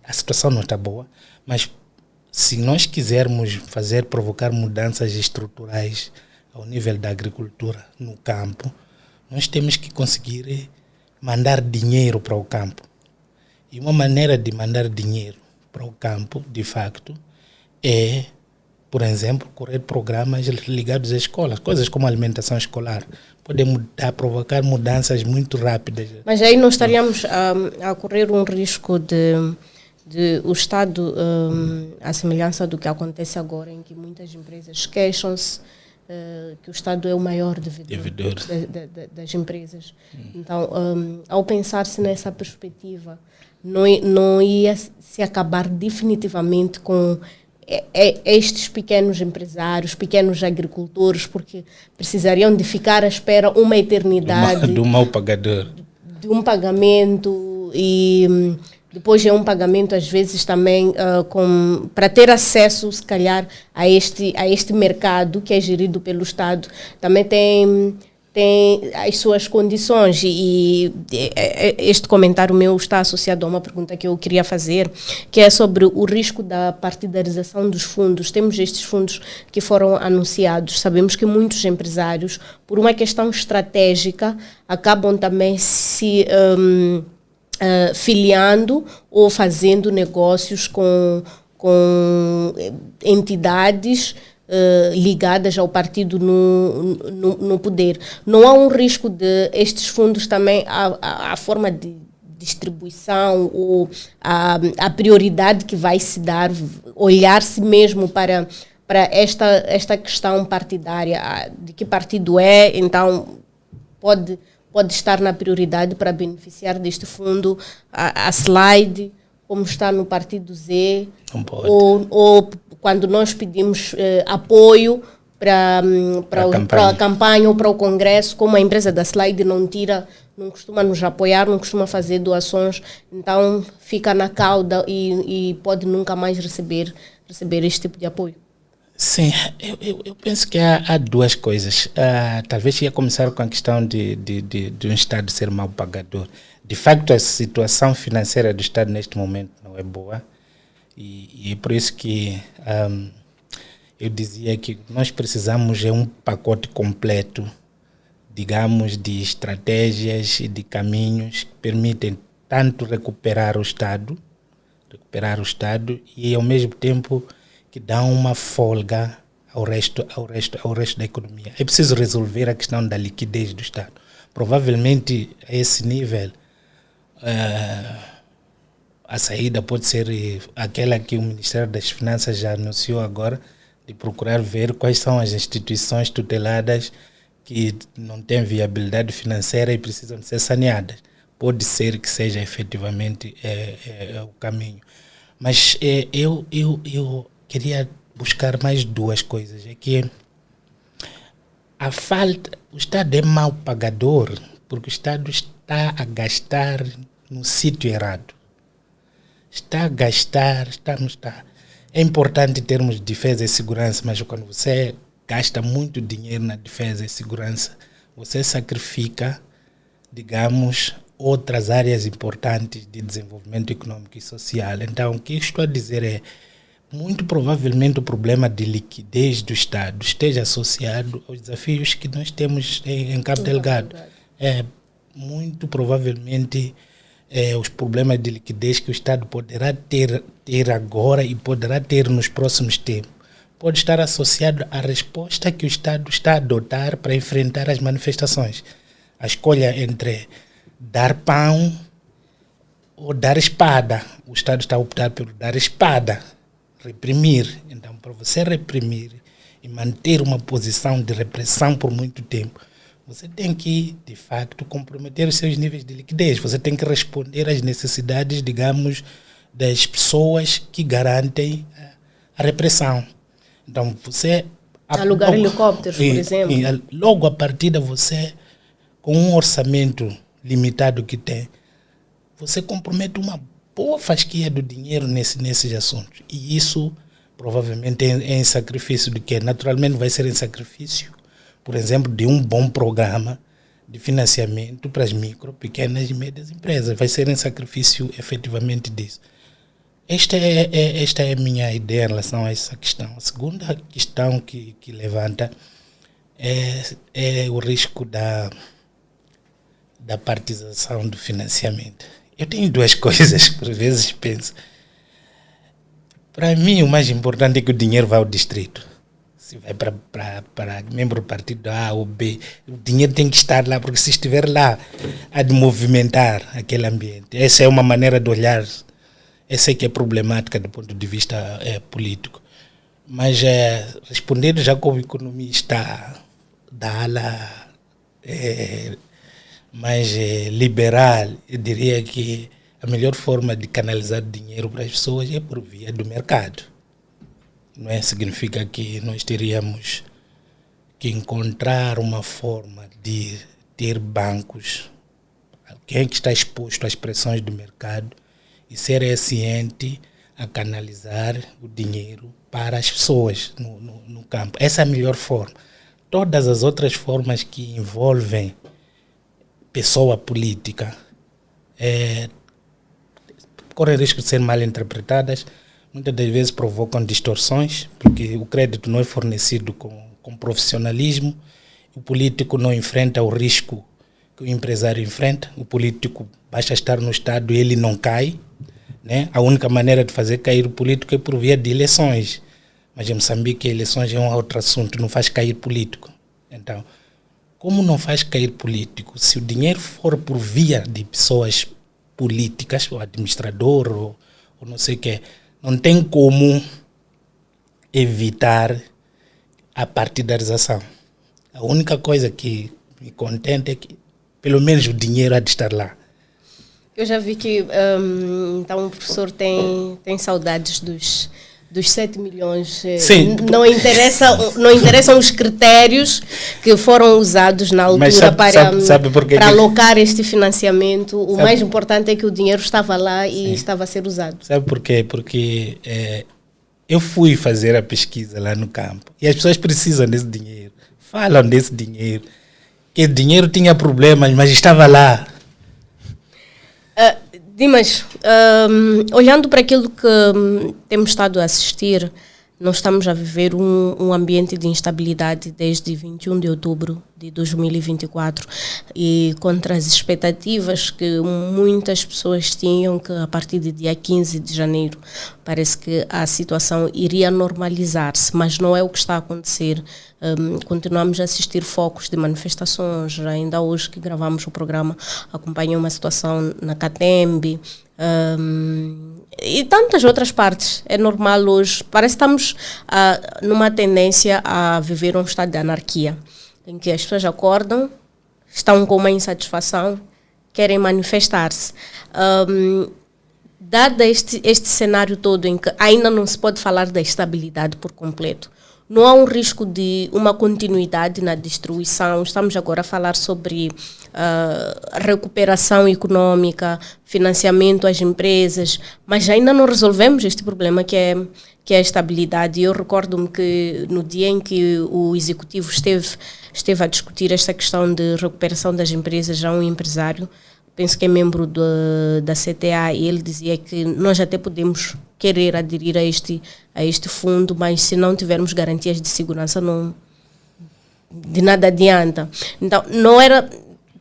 a situação não está boa, mas se nós quisermos provocar mudanças estruturais ao nível da agricultura no campo, nós temos que conseguir mandar dinheiro para o campo. E uma maneira de mandar dinheiro para o campo, de facto, é, por exemplo, correr programas ligados às escolas, coisas como alimentação escolar. Podem provocar mudanças muito rápidas. Mas aí não estaríamos a correr um risco de o Estado, à semelhança do que acontece agora, em que muitas empresas queixam-se que o Estado é o maior devedor das empresas. Então, ao pensar-se nessa perspectiva, não ia se acabar definitivamente com estes pequenos empresários, pequenos agricultores, porque precisariam de ficar à espera uma eternidade do mau pagador, de um pagamento, e depois é um pagamento às vezes também para ter acesso, se calhar, a este mercado que é gerido pelo Estado. Também tem tem as suas condições e este comentário meu está associado a uma pergunta que eu queria fazer, que é sobre o risco da partidarização dos fundos. Temos estes fundos que foram anunciados, sabemos que muitos empresários, por uma questão estratégica, acabam também se filiando ou fazendo negócios com entidades ligadas ao partido no poder. Não há um risco de estes fundos também, a forma de distribuição ou a prioridade que vai se dar, olhar-se mesmo para esta questão partidária, de que partido é, então pode estar na prioridade para beneficiar deste fundo, a slide, como está no partido Z, ou quando nós pedimos apoio para a campanha ou para o Congresso, como a empresa da Slide não costuma nos apoiar, não costuma fazer doações, então fica na cauda e pode nunca mais receber este tipo de apoio. Sim, eu penso que há duas coisas. Talvez ia começar com a questão de um Estado ser mau pagador. De facto, a situação financeira do Estado neste momento não é boa. E é por isso que eu dizia que nós precisamos de um pacote completo, digamos, de estratégias e de caminhos que permitem tanto recuperar o Estado e ao mesmo tempo que dão uma folga ao resto da economia. É preciso resolver a questão da liquidez do Estado. Provavelmente a esse nível a saída pode ser aquela que o Ministério das Finanças já anunciou agora, de procurar ver quais são as instituições tuteladas que não têm viabilidade financeira e precisam ser saneadas. Pode ser que seja efetivamente o caminho. Mas eu queria buscar mais duas coisas. É que o Estado é mau pagador porque o Estado está a gastar no sítio errado. É importante termos defesa e segurança, mas quando você gasta muito dinheiro na defesa e segurança, você sacrifica, digamos, outras áreas importantes de desenvolvimento econômico e social. Então, o que eu estou a dizer é, muito provavelmente o problema de liquidez do Estado esteja associado aos desafios que nós temos em Cabo Delgado. Muito provavelmente os problemas de liquidez que o Estado poderá ter agora e poderá ter nos próximos tempos pode estar associado à resposta que o Estado está a adotar para enfrentar as manifestações. A escolha entre dar pão ou dar espada. O Estado está a optar por dar espada, reprimir. Então, para você reprimir e manter uma posição de repressão por muito tempo, você tem que, de facto, comprometer os seus níveis de liquidez. Você tem que responder às necessidades, digamos, das pessoas que garantem a repressão. Então, você... Alugar helicópteros, por exemplo. Logo a partida, você, com um orçamento limitado que tem, você compromete uma boa fasquia do dinheiro nesses assuntos. E isso, provavelmente, é em sacrifício de quê? Naturalmente, vai ser em sacrifício, por exemplo, de um bom programa de financiamento para as micro, pequenas e médias empresas. Vai ser em sacrifício, efetivamente, disso. Esta é a minha ideia em relação a essa questão. A segunda questão que levanta é o risco da partidização do financiamento. Eu tenho duas coisas que, por vezes, penso. Para mim, o mais importante é que o dinheiro vá ao distrito. Se vai para membro do partido A ou B, o dinheiro tem que estar lá, porque se estiver lá, há de movimentar aquele ambiente. Essa é uma maneira de olhar. Essa é que é problemática do ponto de vista político. Mas respondendo já como economista da ala mais liberal, eu diria que a melhor forma de canalizar dinheiro para as pessoas é por via do mercado. Não é? Significa que nós teríamos que encontrar uma forma de ter bancos, alguém que está exposto às pressões do mercado e ser esse ente a canalizar o dinheiro para as pessoas no campo. Essa é a melhor forma. todas as outras formas que envolvem pessoa política correm risco de ser mal interpretadas, muitas das vezes provocam distorções, porque o crédito não é fornecido com profissionalismo, o político não enfrenta o risco que o empresário enfrenta, o político basta estar no Estado e ele não cai, né? A única maneira de fazer cair o político é por via de eleições, mas em Moçambique eleições é um outro assunto, não faz cair político. Então, como não faz cair político? Se o dinheiro for por via de pessoas políticas, o administrador ou não sei o que, não tem como evitar a partidarização. A única coisa que me contenta é que pelo menos o dinheiro há de estar lá. Eu já vi que então o professor tem saudades dos 7 milhões. Sim. Não interessam os critérios que foram usados na altura para alocar este financiamento. O mais importante é que o dinheiro estava lá e estava a ser usado. Sabe por quê? Porque eu fui fazer a pesquisa lá no campo e as pessoas precisam desse dinheiro. Falam desse dinheiro. Que o dinheiro tinha problemas, mas estava lá. Dimas, olhando para aquilo que temos estado a assistir, nós estamos a viver um ambiente de instabilidade desde 21 de outubro de 2024 e contra as expectativas que muitas pessoas tinham que a partir do dia 15 de janeiro parece que a situação iria normalizar-se, mas não é o que está a acontecer. Continuamos a assistir focos de manifestações, ainda hoje que gravamos o programa acompanhei uma situação na Catembe, e tantas outras partes. É normal hoje, parece que estamos numa tendência a viver um estado de anarquia, em que as pessoas acordam, estão com uma insatisfação, querem manifestar-se. Dado este cenário todo em que ainda não se pode falar da estabilidade por completo, não há um risco de uma continuidade na destruição. Estamos agora a falar sobre recuperação econômica, financiamento às empresas, mas ainda não resolvemos este problema que é a estabilidade. Eu recordo-me que no dia em que o Executivo esteve a discutir esta questão de recuperação das empresas, já um empresário, penso que é membro da CTA, e ele dizia que nós até podemos querer aderir a este fundo, mas se não tivermos garantias de segurança, de nada adianta. Então, não era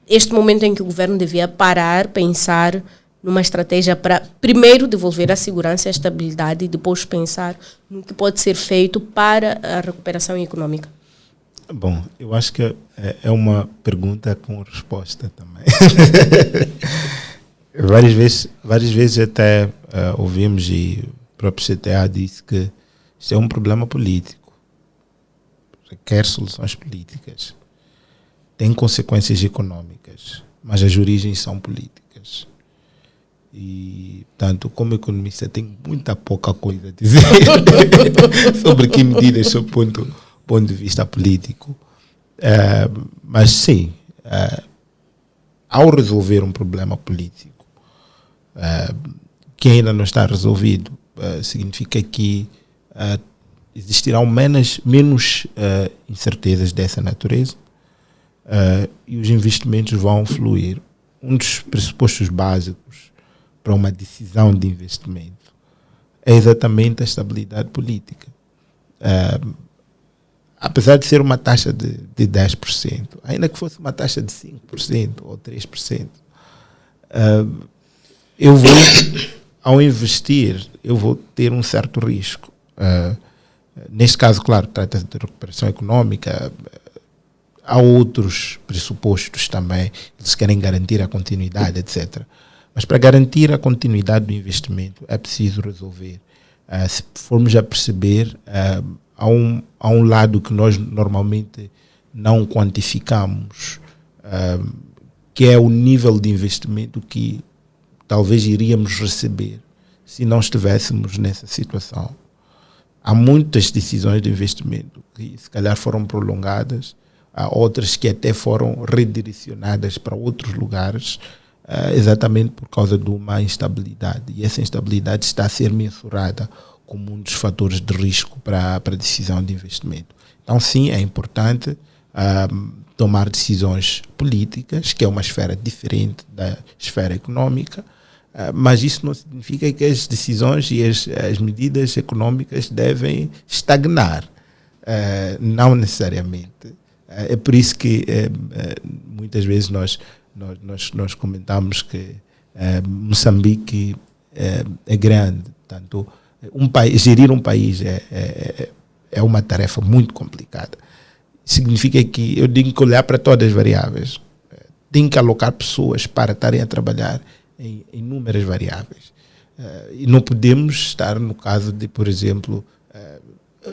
este momento em que o governo devia parar, pensar numa estratégia para primeiro devolver a segurança e a estabilidade e depois pensar no que pode ser feito para a recuperação econômica? Bom, eu acho que é uma pergunta com resposta também. Várias vezes até ouvimos, e o próprio CTA disse que isto é um problema político, requer soluções políticas, tem consequências econômicas, mas as origens são políticas. E, portanto, como economista, tenho muita pouca coisa a dizer sobre que medidas, sob ponto de vista político. Mas sim, ao resolver um problema político que ainda não está resolvido, significa que existirão menos incertezas dessa natureza, e os investimentos vão fluir. Um dos pressupostos básicos para uma decisão de investimento é exatamente a estabilidade política. Apesar de ser uma taxa de 10%, ainda que fosse uma taxa de 5% ou 3%, ao investir, eu vou ter um certo risco. Neste caso, claro, trata-se de recuperação econômica, há outros pressupostos também, eles querem garantir a continuidade, etc. Mas para garantir a continuidade do investimento é preciso resolver. Se formos a perceber, há um lado que nós normalmente não quantificamos, que é o nível de investimento que talvez iríamos receber se não estivéssemos nessa situação. Há muitas decisões de investimento que se calhar foram prolongadas, há outras que até foram redirecionadas para outros lugares, exatamente por causa de uma instabilidade. E essa instabilidade está a ser mensurada como um dos fatores de risco para a decisão de investimento. Então, sim, é importante tomar decisões políticas, que é uma esfera diferente da esfera econômica, mas isso não significa que as decisões e as medidas econômicas devem estagnar, não necessariamente. É por isso que muitas vezes nós comentamos que Moçambique é grande, portanto, gerir um país é uma tarefa muito complicada. Significa que eu tenho que olhar para todas as variáveis, tenho que alocar pessoas para estarem a trabalhar em inúmeras variáveis. E não podemos estar no caso de, por exemplo,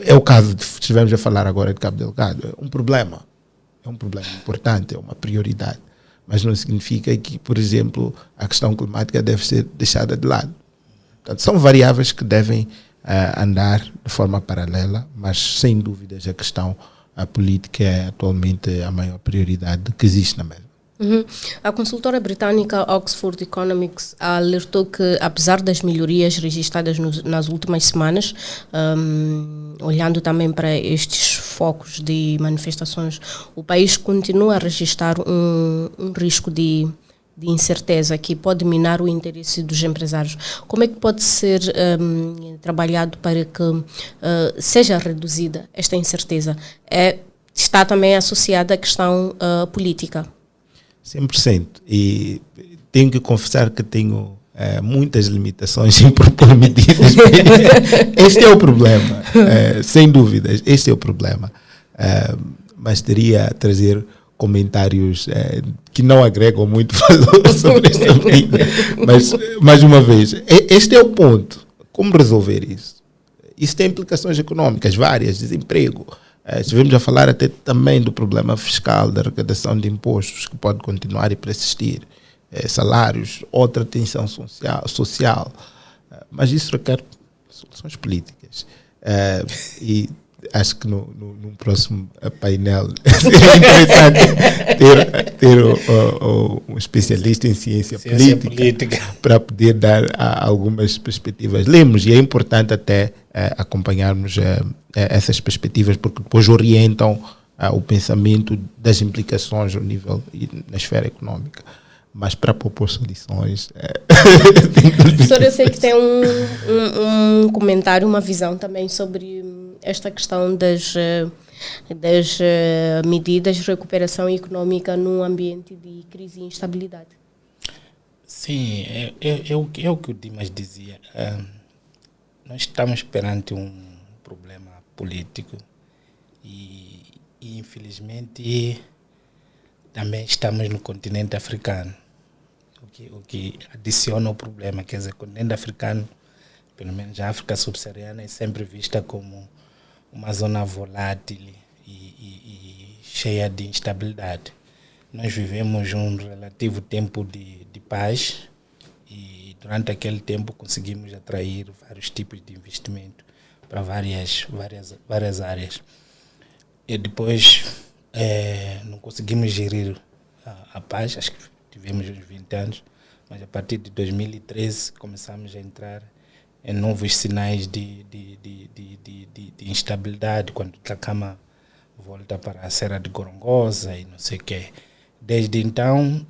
é o caso de, estivemos a falar agora de Cabo Delgado, é um problema importante, é uma prioridade, mas não significa que, por exemplo, a questão climática deve ser deixada de lado. Portanto, são variáveis que devem andar de forma paralela, mas sem dúvidas a política é atualmente a maior prioridade que existe na mesa. A consultora britânica Oxford Economics alertou que, apesar das melhorias registradas nas últimas semanas, olhando também para estes focos de manifestações, o país continua a registrar um risco de incerteza que pode minar o interesse dos empresários. Como é que pode ser trabalhado para que seja reduzida esta incerteza? Está também associada à questão política. 100%. E tenho que confessar que tenho muitas limitações em propor medidas. Este é o problema, sem dúvidas, este é o problema. Mas teria a trazer comentários que não agregam muito valor sobre esta medida. Mas, mais uma vez, este é o ponto. Como resolver isso? Isso tem implicações econômicas várias, desemprego. Estivemos a falar até também do problema fiscal, da arrecadação de impostos, que pode continuar e persistir, salários, outra tensão social, mas isso requer soluções políticas. E acho que num próximo painel seria interessante ter um especialista em ciência política para poder dar algumas perspectivas. Lemos, e é importante até acompanharmos essas perspectivas, porque depois orientam o pensamento das implicações ao nível e na esfera econômica. Mas para propor soluções... Professor, eu sei que tem um comentário, uma visão também sobre esta questão das medidas de recuperação econômica num ambiente de crise e instabilidade. Sim, é o que o Dimas dizia. Nós estamos perante um problema político e infelizmente também estamos no continente africano, o que adiciona o problema. Quer dizer, o continente africano, pelo menos a África subsaariana, é sempre vista como uma zona volátil e cheia de instabilidade. Nós vivemos um relativo tempo de paz e durante aquele tempo conseguimos atrair vários tipos de investimento para várias áreas. E depois não conseguimos gerir a paz, acho que tivemos uns 20 anos, mas a partir de 2013 começamos a entrar em novos sinais de instabilidade, quando Tlacama volta para a Serra de Gorongosa e não sei o quê. Desde então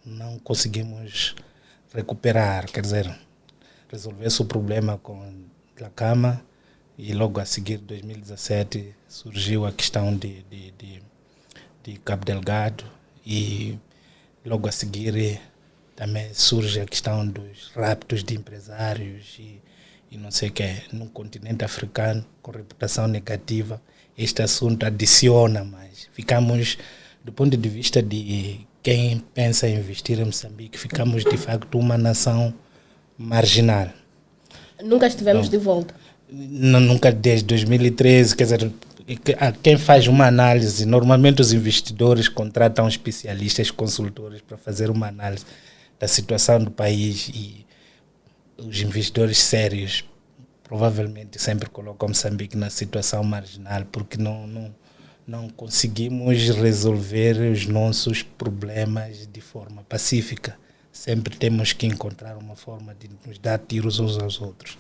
não conseguimos recuperar, quer dizer, resolver-se o problema com Tlacama, e logo a seguir, em 2017, surgiu a questão de Cabo Delgado, e logo a seguir também surge a questão dos raptos de empresários e não sei o que. No continente africano, com reputação negativa, este assunto adiciona mais. Ficamos, do ponto de vista de quem pensa em investir em Moçambique, ficamos de facto uma nação marginal. Nunca estivemos de volta. Nunca, desde 2013, quer dizer, quem faz uma análise, normalmente os investidores contratam especialistas, consultores para fazer uma análise da situação do país, e os investidores sérios provavelmente sempre colocam Moçambique na situação marginal, porque não conseguimos resolver os nossos problemas de forma pacífica. Sempre temos que encontrar uma forma de nos dar tiros uns aos outros.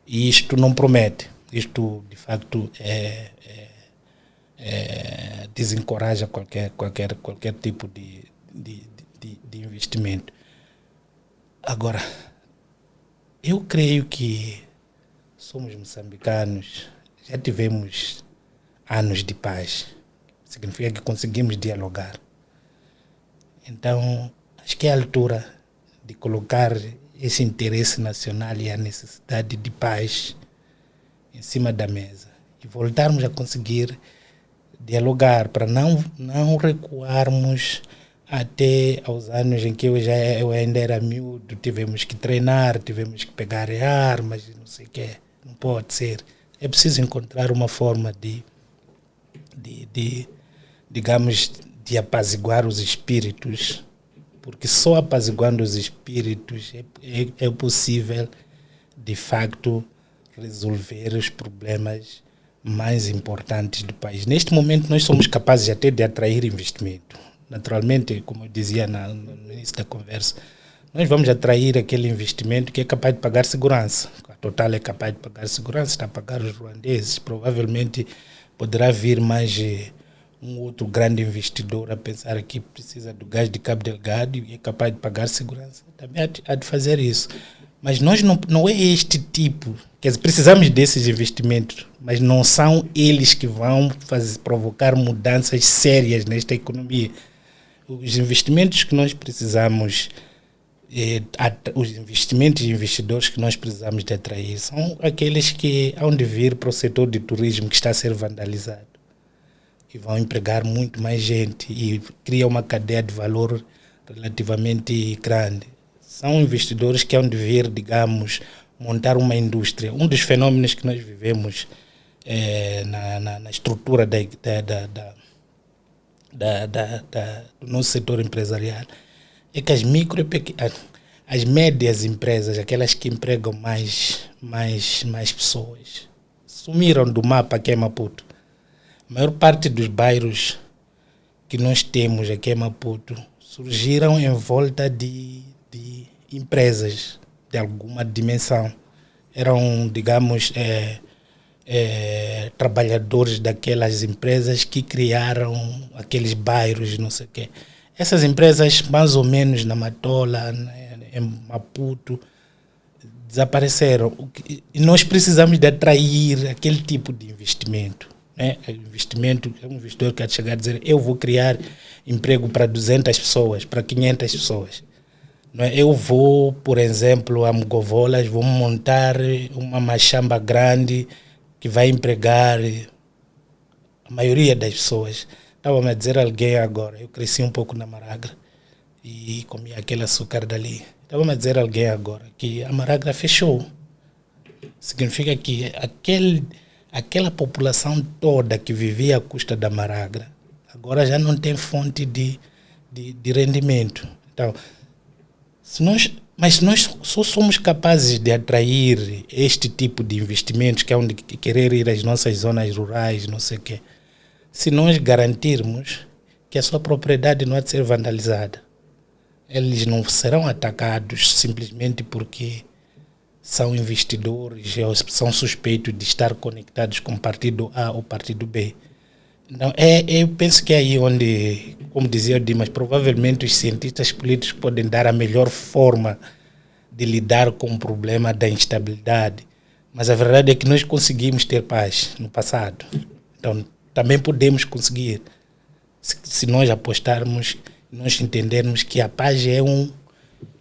E isto não promete. Isto, de facto, desencoraja qualquer tipo de investimento. Agora, eu creio que somos moçambicanos, já tivemos anos de paz. Significa que conseguimos dialogar. Então, acho que é a altura de colocar esse interesse nacional e a necessidade de paz em cima da mesa e voltarmos a conseguir dialogar para não recuarmos até aos anos em que eu ainda era miúdo, tivemos que treinar, tivemos que pegar armas, não sei o quê. Não pode ser. É preciso encontrar uma forma digamos, de apaziguar os espíritos, porque só apaziguando os espíritos é possível, de facto, resolver os problemas mais importantes do país. Neste momento, nós somos capazes até de atrair investimento. Naturalmente, como eu dizia no início da conversa, nós vamos atrair aquele investimento que é capaz de pagar segurança. A Total é capaz de pagar segurança, está a pagar os ruandeses. Provavelmente poderá vir mais um outro grande investidor a pensar que precisa do gás de Cabo Delgado e é capaz de pagar segurança. Também há de fazer isso. Mas nós não é este tipo. Quer dizer, precisamos desses investimentos, mas não são eles que vão provocar mudanças sérias nesta economia. Os investimentos que nós precisamos, os investimentos e investidores que nós precisamos de atrair são aqueles que hão de vir para o setor de turismo que está a ser vandalizado e vão empregar muito mais gente e cria uma cadeia de valor relativamente grande. São investidores que hão de vir, digamos, montar uma indústria. Um dos fenômenos que nós vivemos na estrutura do nosso setor empresarial é que as médias empresas, aquelas que empregam mais pessoas, sumiram do mapa aqui em Maputo. A maior parte dos bairros que nós temos aqui em Maputo surgiram em volta de empresas de alguma dimensão. Eram, digamos, trabalhadores daquelas empresas que criaram aqueles bairros, não sei o quê. Essas empresas, mais ou menos na Matola, em Maputo, desapareceram. E nós precisamos de atrair aquele tipo de investimento. Né? Investimento, é um investidor que quer chegar a dizer: eu vou criar emprego para 200 pessoas, para 500 pessoas. Não é? Eu vou, por exemplo, a Mogovolas, vou montar uma machamba grande que vai empregar a maioria das pessoas. Estava-me a dizer alguém agora, eu cresci um pouco na Maragra e comi aquele açúcar dali. Estava-me a dizer alguém agora que a Maragra fechou. Significa que aquela população toda que vivia à custa da Maragra agora já não tem fonte de rendimento. Então, mas nós só somos capazes de atrair este tipo de investimentos que é onde querer ir às nossas zonas rurais, não sei o quê, se nós garantirmos que a sua propriedade não há de ser vandalizada. Eles não serão atacados simplesmente porque são investidores ou são suspeitos de estar conectados com o partido A ou partido B. Então, eu penso que é aí onde, como dizia o Dimas, provavelmente os cientistas políticos podem dar a melhor forma de lidar com o problema da instabilidade. Mas a verdade é que nós conseguimos ter paz no passado. Então, também podemos conseguir, se nós apostarmos, nós entendermos que a paz é um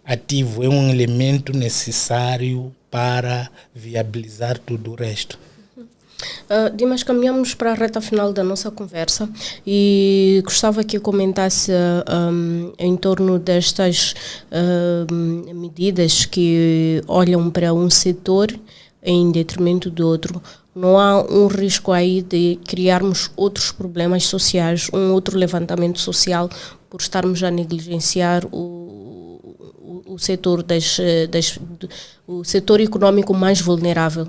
ativo, é um elemento necessário para viabilizar tudo o resto. Dimas, caminhamos para a reta final da nossa conversa e gostava que comentasse em torno destas medidas que olham para um setor em detrimento do outro. Não há um risco aí de criarmos outros problemas sociais, um outro levantamento social por estarmos a negligenciar o setor o setor econômico mais vulnerável?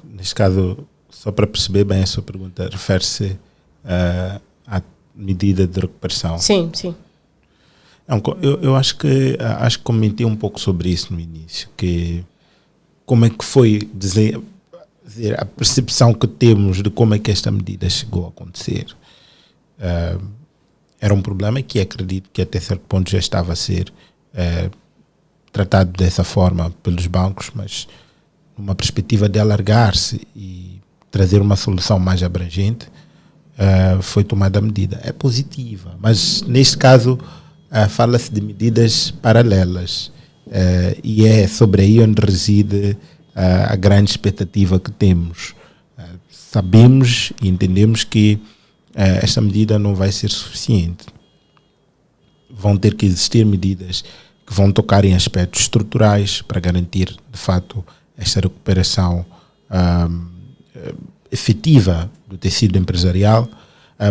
Neste caso, só para perceber bem a sua pergunta, refere-se à medida de recuperação? Sim, sim. Eu acho que comentei um pouco sobre isso no início, que como é que foi dizer, a percepção que temos de como é que esta medida chegou a acontecer. Era um problema que acredito que até certo ponto já estava a ser tratado dessa forma pelos bancos, mas numa perspectiva de alargar-se e trazer uma solução mais abrangente, foi tomada a medida. É positiva, mas neste caso fala-se de medidas paralelas, e é sobre aí onde reside a grande expectativa que temos. Sabemos e entendemos que esta medida não vai ser suficiente. Vão ter que existir medidas que vão tocar em aspectos estruturais para garantir, de fato, esta recuperação efetiva do tecido empresarial,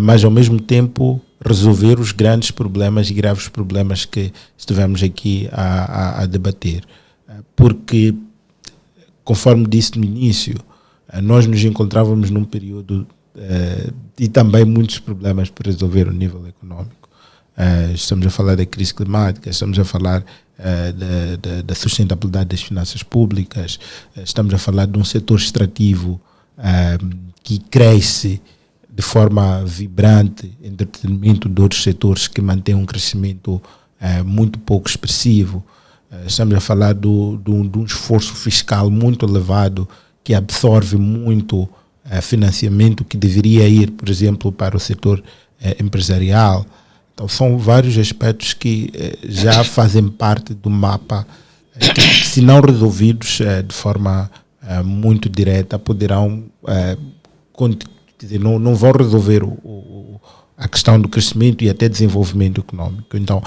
mas ao mesmo tempo resolver os grandes problemas e graves problemas que estivemos aqui a debater. Porque, conforme disse no início, nós nos encontrávamos num período e também muitos problemas para resolver no nível econômico. Estamos a falar da crise climática, estamos a falar da sustentabilidade das finanças públicas, estamos a falar de um setor extrativo que cresce de forma vibrante em detrimento de outros setores que mantêm um crescimento muito pouco expressivo. Estamos a falar de um esforço fiscal muito elevado que absorve muito financiamento que deveria ir, por exemplo, para o setor empresarial. Então, são vários aspectos que já fazem parte do mapa que, se não resolvidos de forma muito direta, poderão, não vão resolver a questão do crescimento e até desenvolvimento econômico. Então,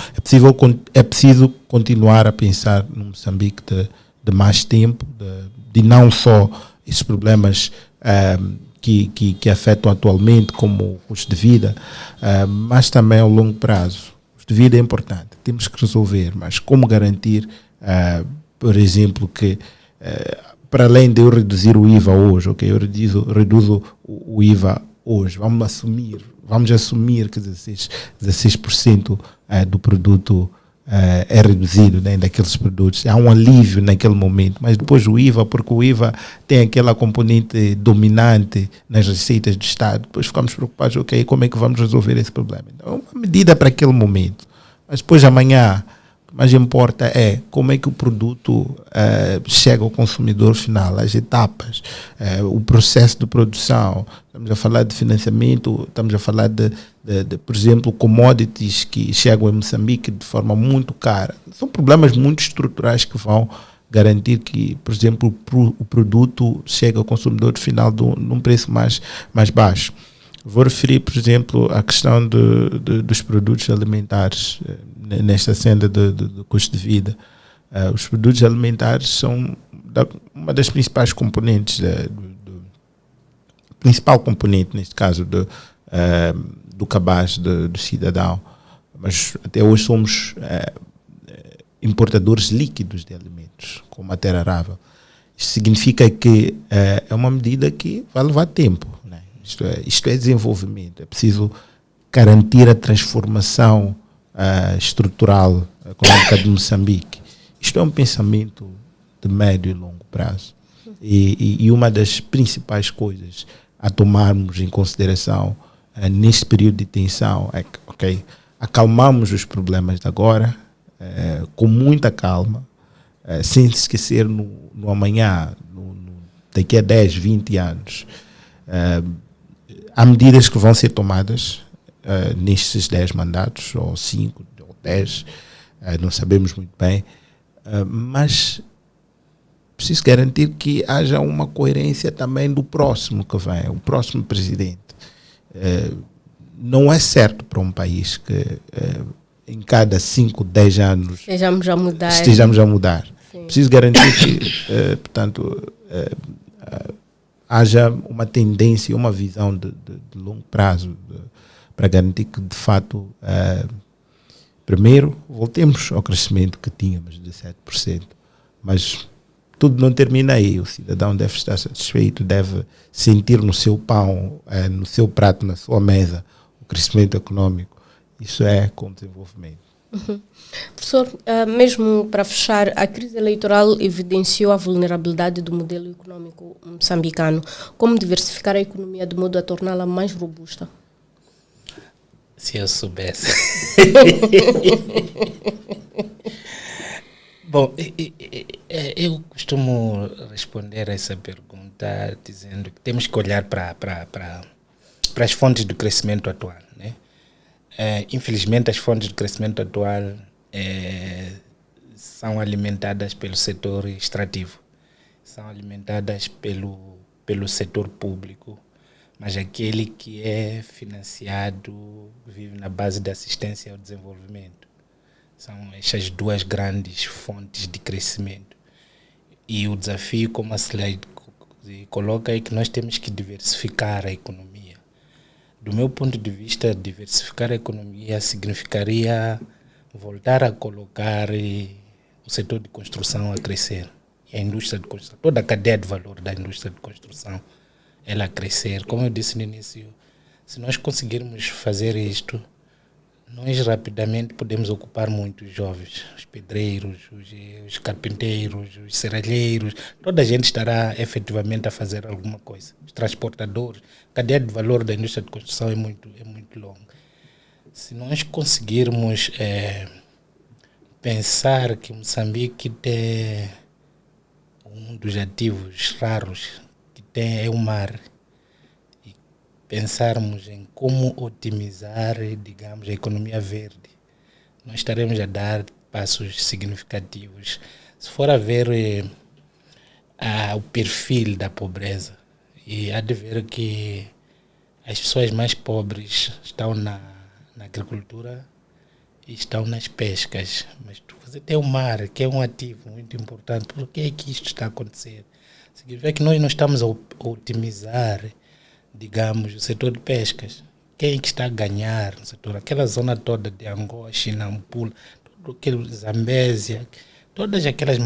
é preciso continuar a pensar no Moçambique de mais tempo, de não só esses problemas que afetam atualmente, como o custo de vida, mas também ao longo prazo. O custo de vida é importante, temos que resolver, mas como garantir, por exemplo, que para além de eu reduzir o IVA hoje, ok, eu reduzo o IVA hoje, vamos assumir que 16% do produto é reduzido, né, daqueles produtos. Há um alívio naquele momento, mas depois o IVA, porque o IVA tem aquela componente dominante nas receitas do Estado, depois ficamos preocupados, ok, como é que vamos resolver esse problema? Então, uma medida para aquele momento, mas depois amanhã, o que mais importa é como é que o produto chega ao consumidor final, as etapas, o processo de produção. Estamos a falar de financiamento, estamos a falar de, por exemplo, commodities que chegam em Moçambique de forma muito cara. São problemas muito estruturais que vão garantir que, por exemplo, o produto chega ao consumidor final num preço mais baixo. Vou referir, por exemplo, a questão dos produtos alimentares nesta senda do custo de vida. Os produtos alimentares são uma das principais componentes, principal componente, neste caso, do cabaz do cidadão. Mas até hoje somos importadores líquidos de alimentos, com matéria arável. Isso significa que é uma medida que vai levar tempo, né? Isto é desenvolvimento. É preciso garantir a transformação estrutural econômica de Moçambique. Isto é um pensamento de médio e longo prazo. E uma das principais coisas a tomarmos em consideração neste período de tensão é que, ok, acalmamos os problemas de agora, com muita calma, sem se esquecer no amanhã, daqui a 10, 20 anos. Há medidas que vão ser tomadas nestes 10 mandatos, ou 5, ou 10, não sabemos muito bem, mas preciso garantir que haja uma coerência também do próximo que vem, o próximo presidente. Não é certo para um país que em cada 5, 10 anos estejamos a mudar. Sim. Preciso garantir que, portanto, haja uma tendência, uma visão de longo prazo para garantir que, de fato, primeiro, voltemos ao crescimento que tínhamos de 7%, mas tudo não termina aí. O cidadão deve estar satisfeito, deve sentir no seu pão, no seu prato, na sua mesa, o crescimento econômico. Isso é com desenvolvimento. Professor, mesmo para fechar, a crise eleitoral evidenciou a vulnerabilidade do modelo econômico moçambicano. Como diversificar a economia de modo a torná-la mais robusta? Se eu soubesse. Bom, eu costumo responder a essa pergunta dizendo que temos que olhar para as fontes do crescimento atual, né? Infelizmente, as fontes de crescimento atual são alimentadas pelo setor extrativo, são alimentadas pelo setor público, mas aquele que é financiado vive na base da assistência ao desenvolvimento. São estas duas grandes fontes de crescimento. E o desafio, como a Slide coloca, é que nós temos que diversificar a economia. Do meu ponto de vista, diversificar a economia significaria voltar a colocar o setor de construção a crescer. E a indústria de construção, toda a cadeia de valor da indústria de construção, ela a crescer. Como eu disse no início, se nós conseguirmos fazer isto, nós rapidamente podemos ocupar muitos jovens, os pedreiros, os carpinteiros, os serralheiros, toda a gente estará efetivamente a fazer alguma coisa. Os transportadores, a cadeia de valor da indústria de construção é muito longa. Se nós conseguirmos pensar que Moçambique tem um dos ativos raros que tem é o mar, pensarmos em como otimizar, digamos, a economia verde, nós estaremos a dar passos significativos. Se for a ver o perfil da pobreza, e há de ver que as pessoas mais pobres estão na agricultura e estão nas pescas, mas você tem o mar, que é um ativo muito importante. Por que é que isto está a acontecer? Significa que nós não estamos a otimizar, digamos, o setor de pescas. Quem é que está a ganhar no setor? Aquela zona toda de Angola, Nampula, todo aquele Zambésia, todas aquelas...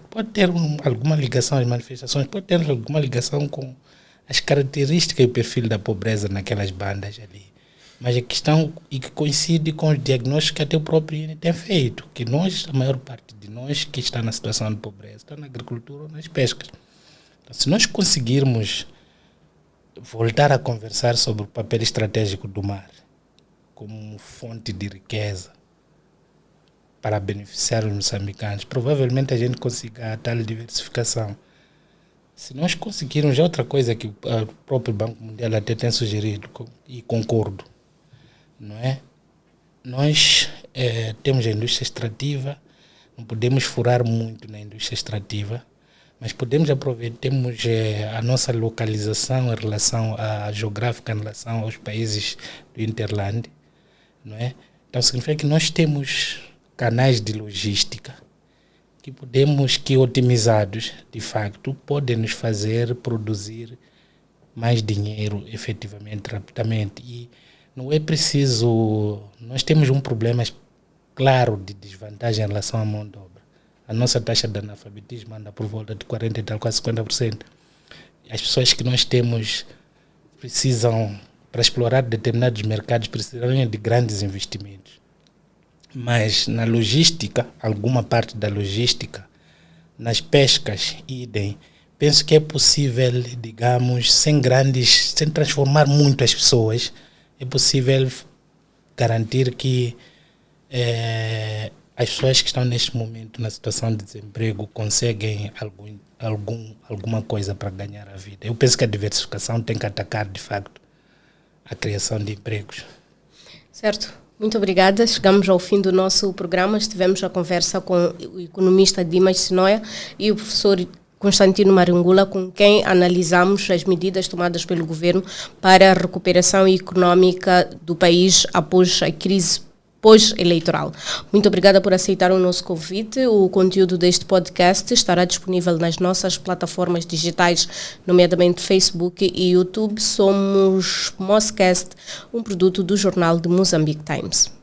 Pode ter alguma ligação às manifestações, pode ter alguma ligação com as características e o perfil da pobreza naquelas bandas ali. Mas a questão, e que coincide com os diagnósticos que até o próprio INE tem feito, que nós, a maior parte de nós que está na situação de pobreza, está na agricultura ou nas pescas. Então, se nós conseguirmos voltar a conversar sobre o papel estratégico do mar como fonte de riqueza para beneficiar os moçambicanos, provavelmente a gente consiga a tal diversificação. Se nós conseguirmos, é outra coisa que o próprio Banco Mundial até tem sugerido, e concordo, não é? Nós temos a indústria extrativa, não podemos furar muito na indústria extrativa, mas podemos aproveitar, temos a nossa localização em relação à geográfica, em relação aos países do Interland, não é? Então significa que nós temos canais de logística que otimizados, de facto, podem nos fazer produzir mais dinheiro efetivamente, rapidamente. E não é preciso... Nós temos um problema claro de desvantagem em relação à mão de obra. A nossa taxa de analfabetismo anda por volta de 40% e tal, quase 50%. As pessoas que nós temos precisam, para explorar determinados mercados, precisam de grandes investimentos. Mas na logística, alguma parte da logística, nas pescas, idem, penso que é possível, digamos, sem transformar muito as pessoas, é possível garantir que as pessoas que estão neste momento na situação de desemprego conseguem alguma coisa para ganhar a vida. Eu penso que a diversificação tem que atacar, de facto, a criação de empregos. Certo. Muito obrigada. Chegamos ao fim do nosso programa. Estivemos a conversa com o economista Dimas Sinoia e o professor Constantino Marangula, com quem analisamos as medidas tomadas pelo governo para a recuperação econômica do país após a crise pós-eleitoral. Muito obrigada por aceitar o nosso convite. O conteúdo deste podcast estará disponível nas nossas plataformas digitais, nomeadamente Facebook e YouTube. Somos Moscast, um produto do jornal de Mozambique Times.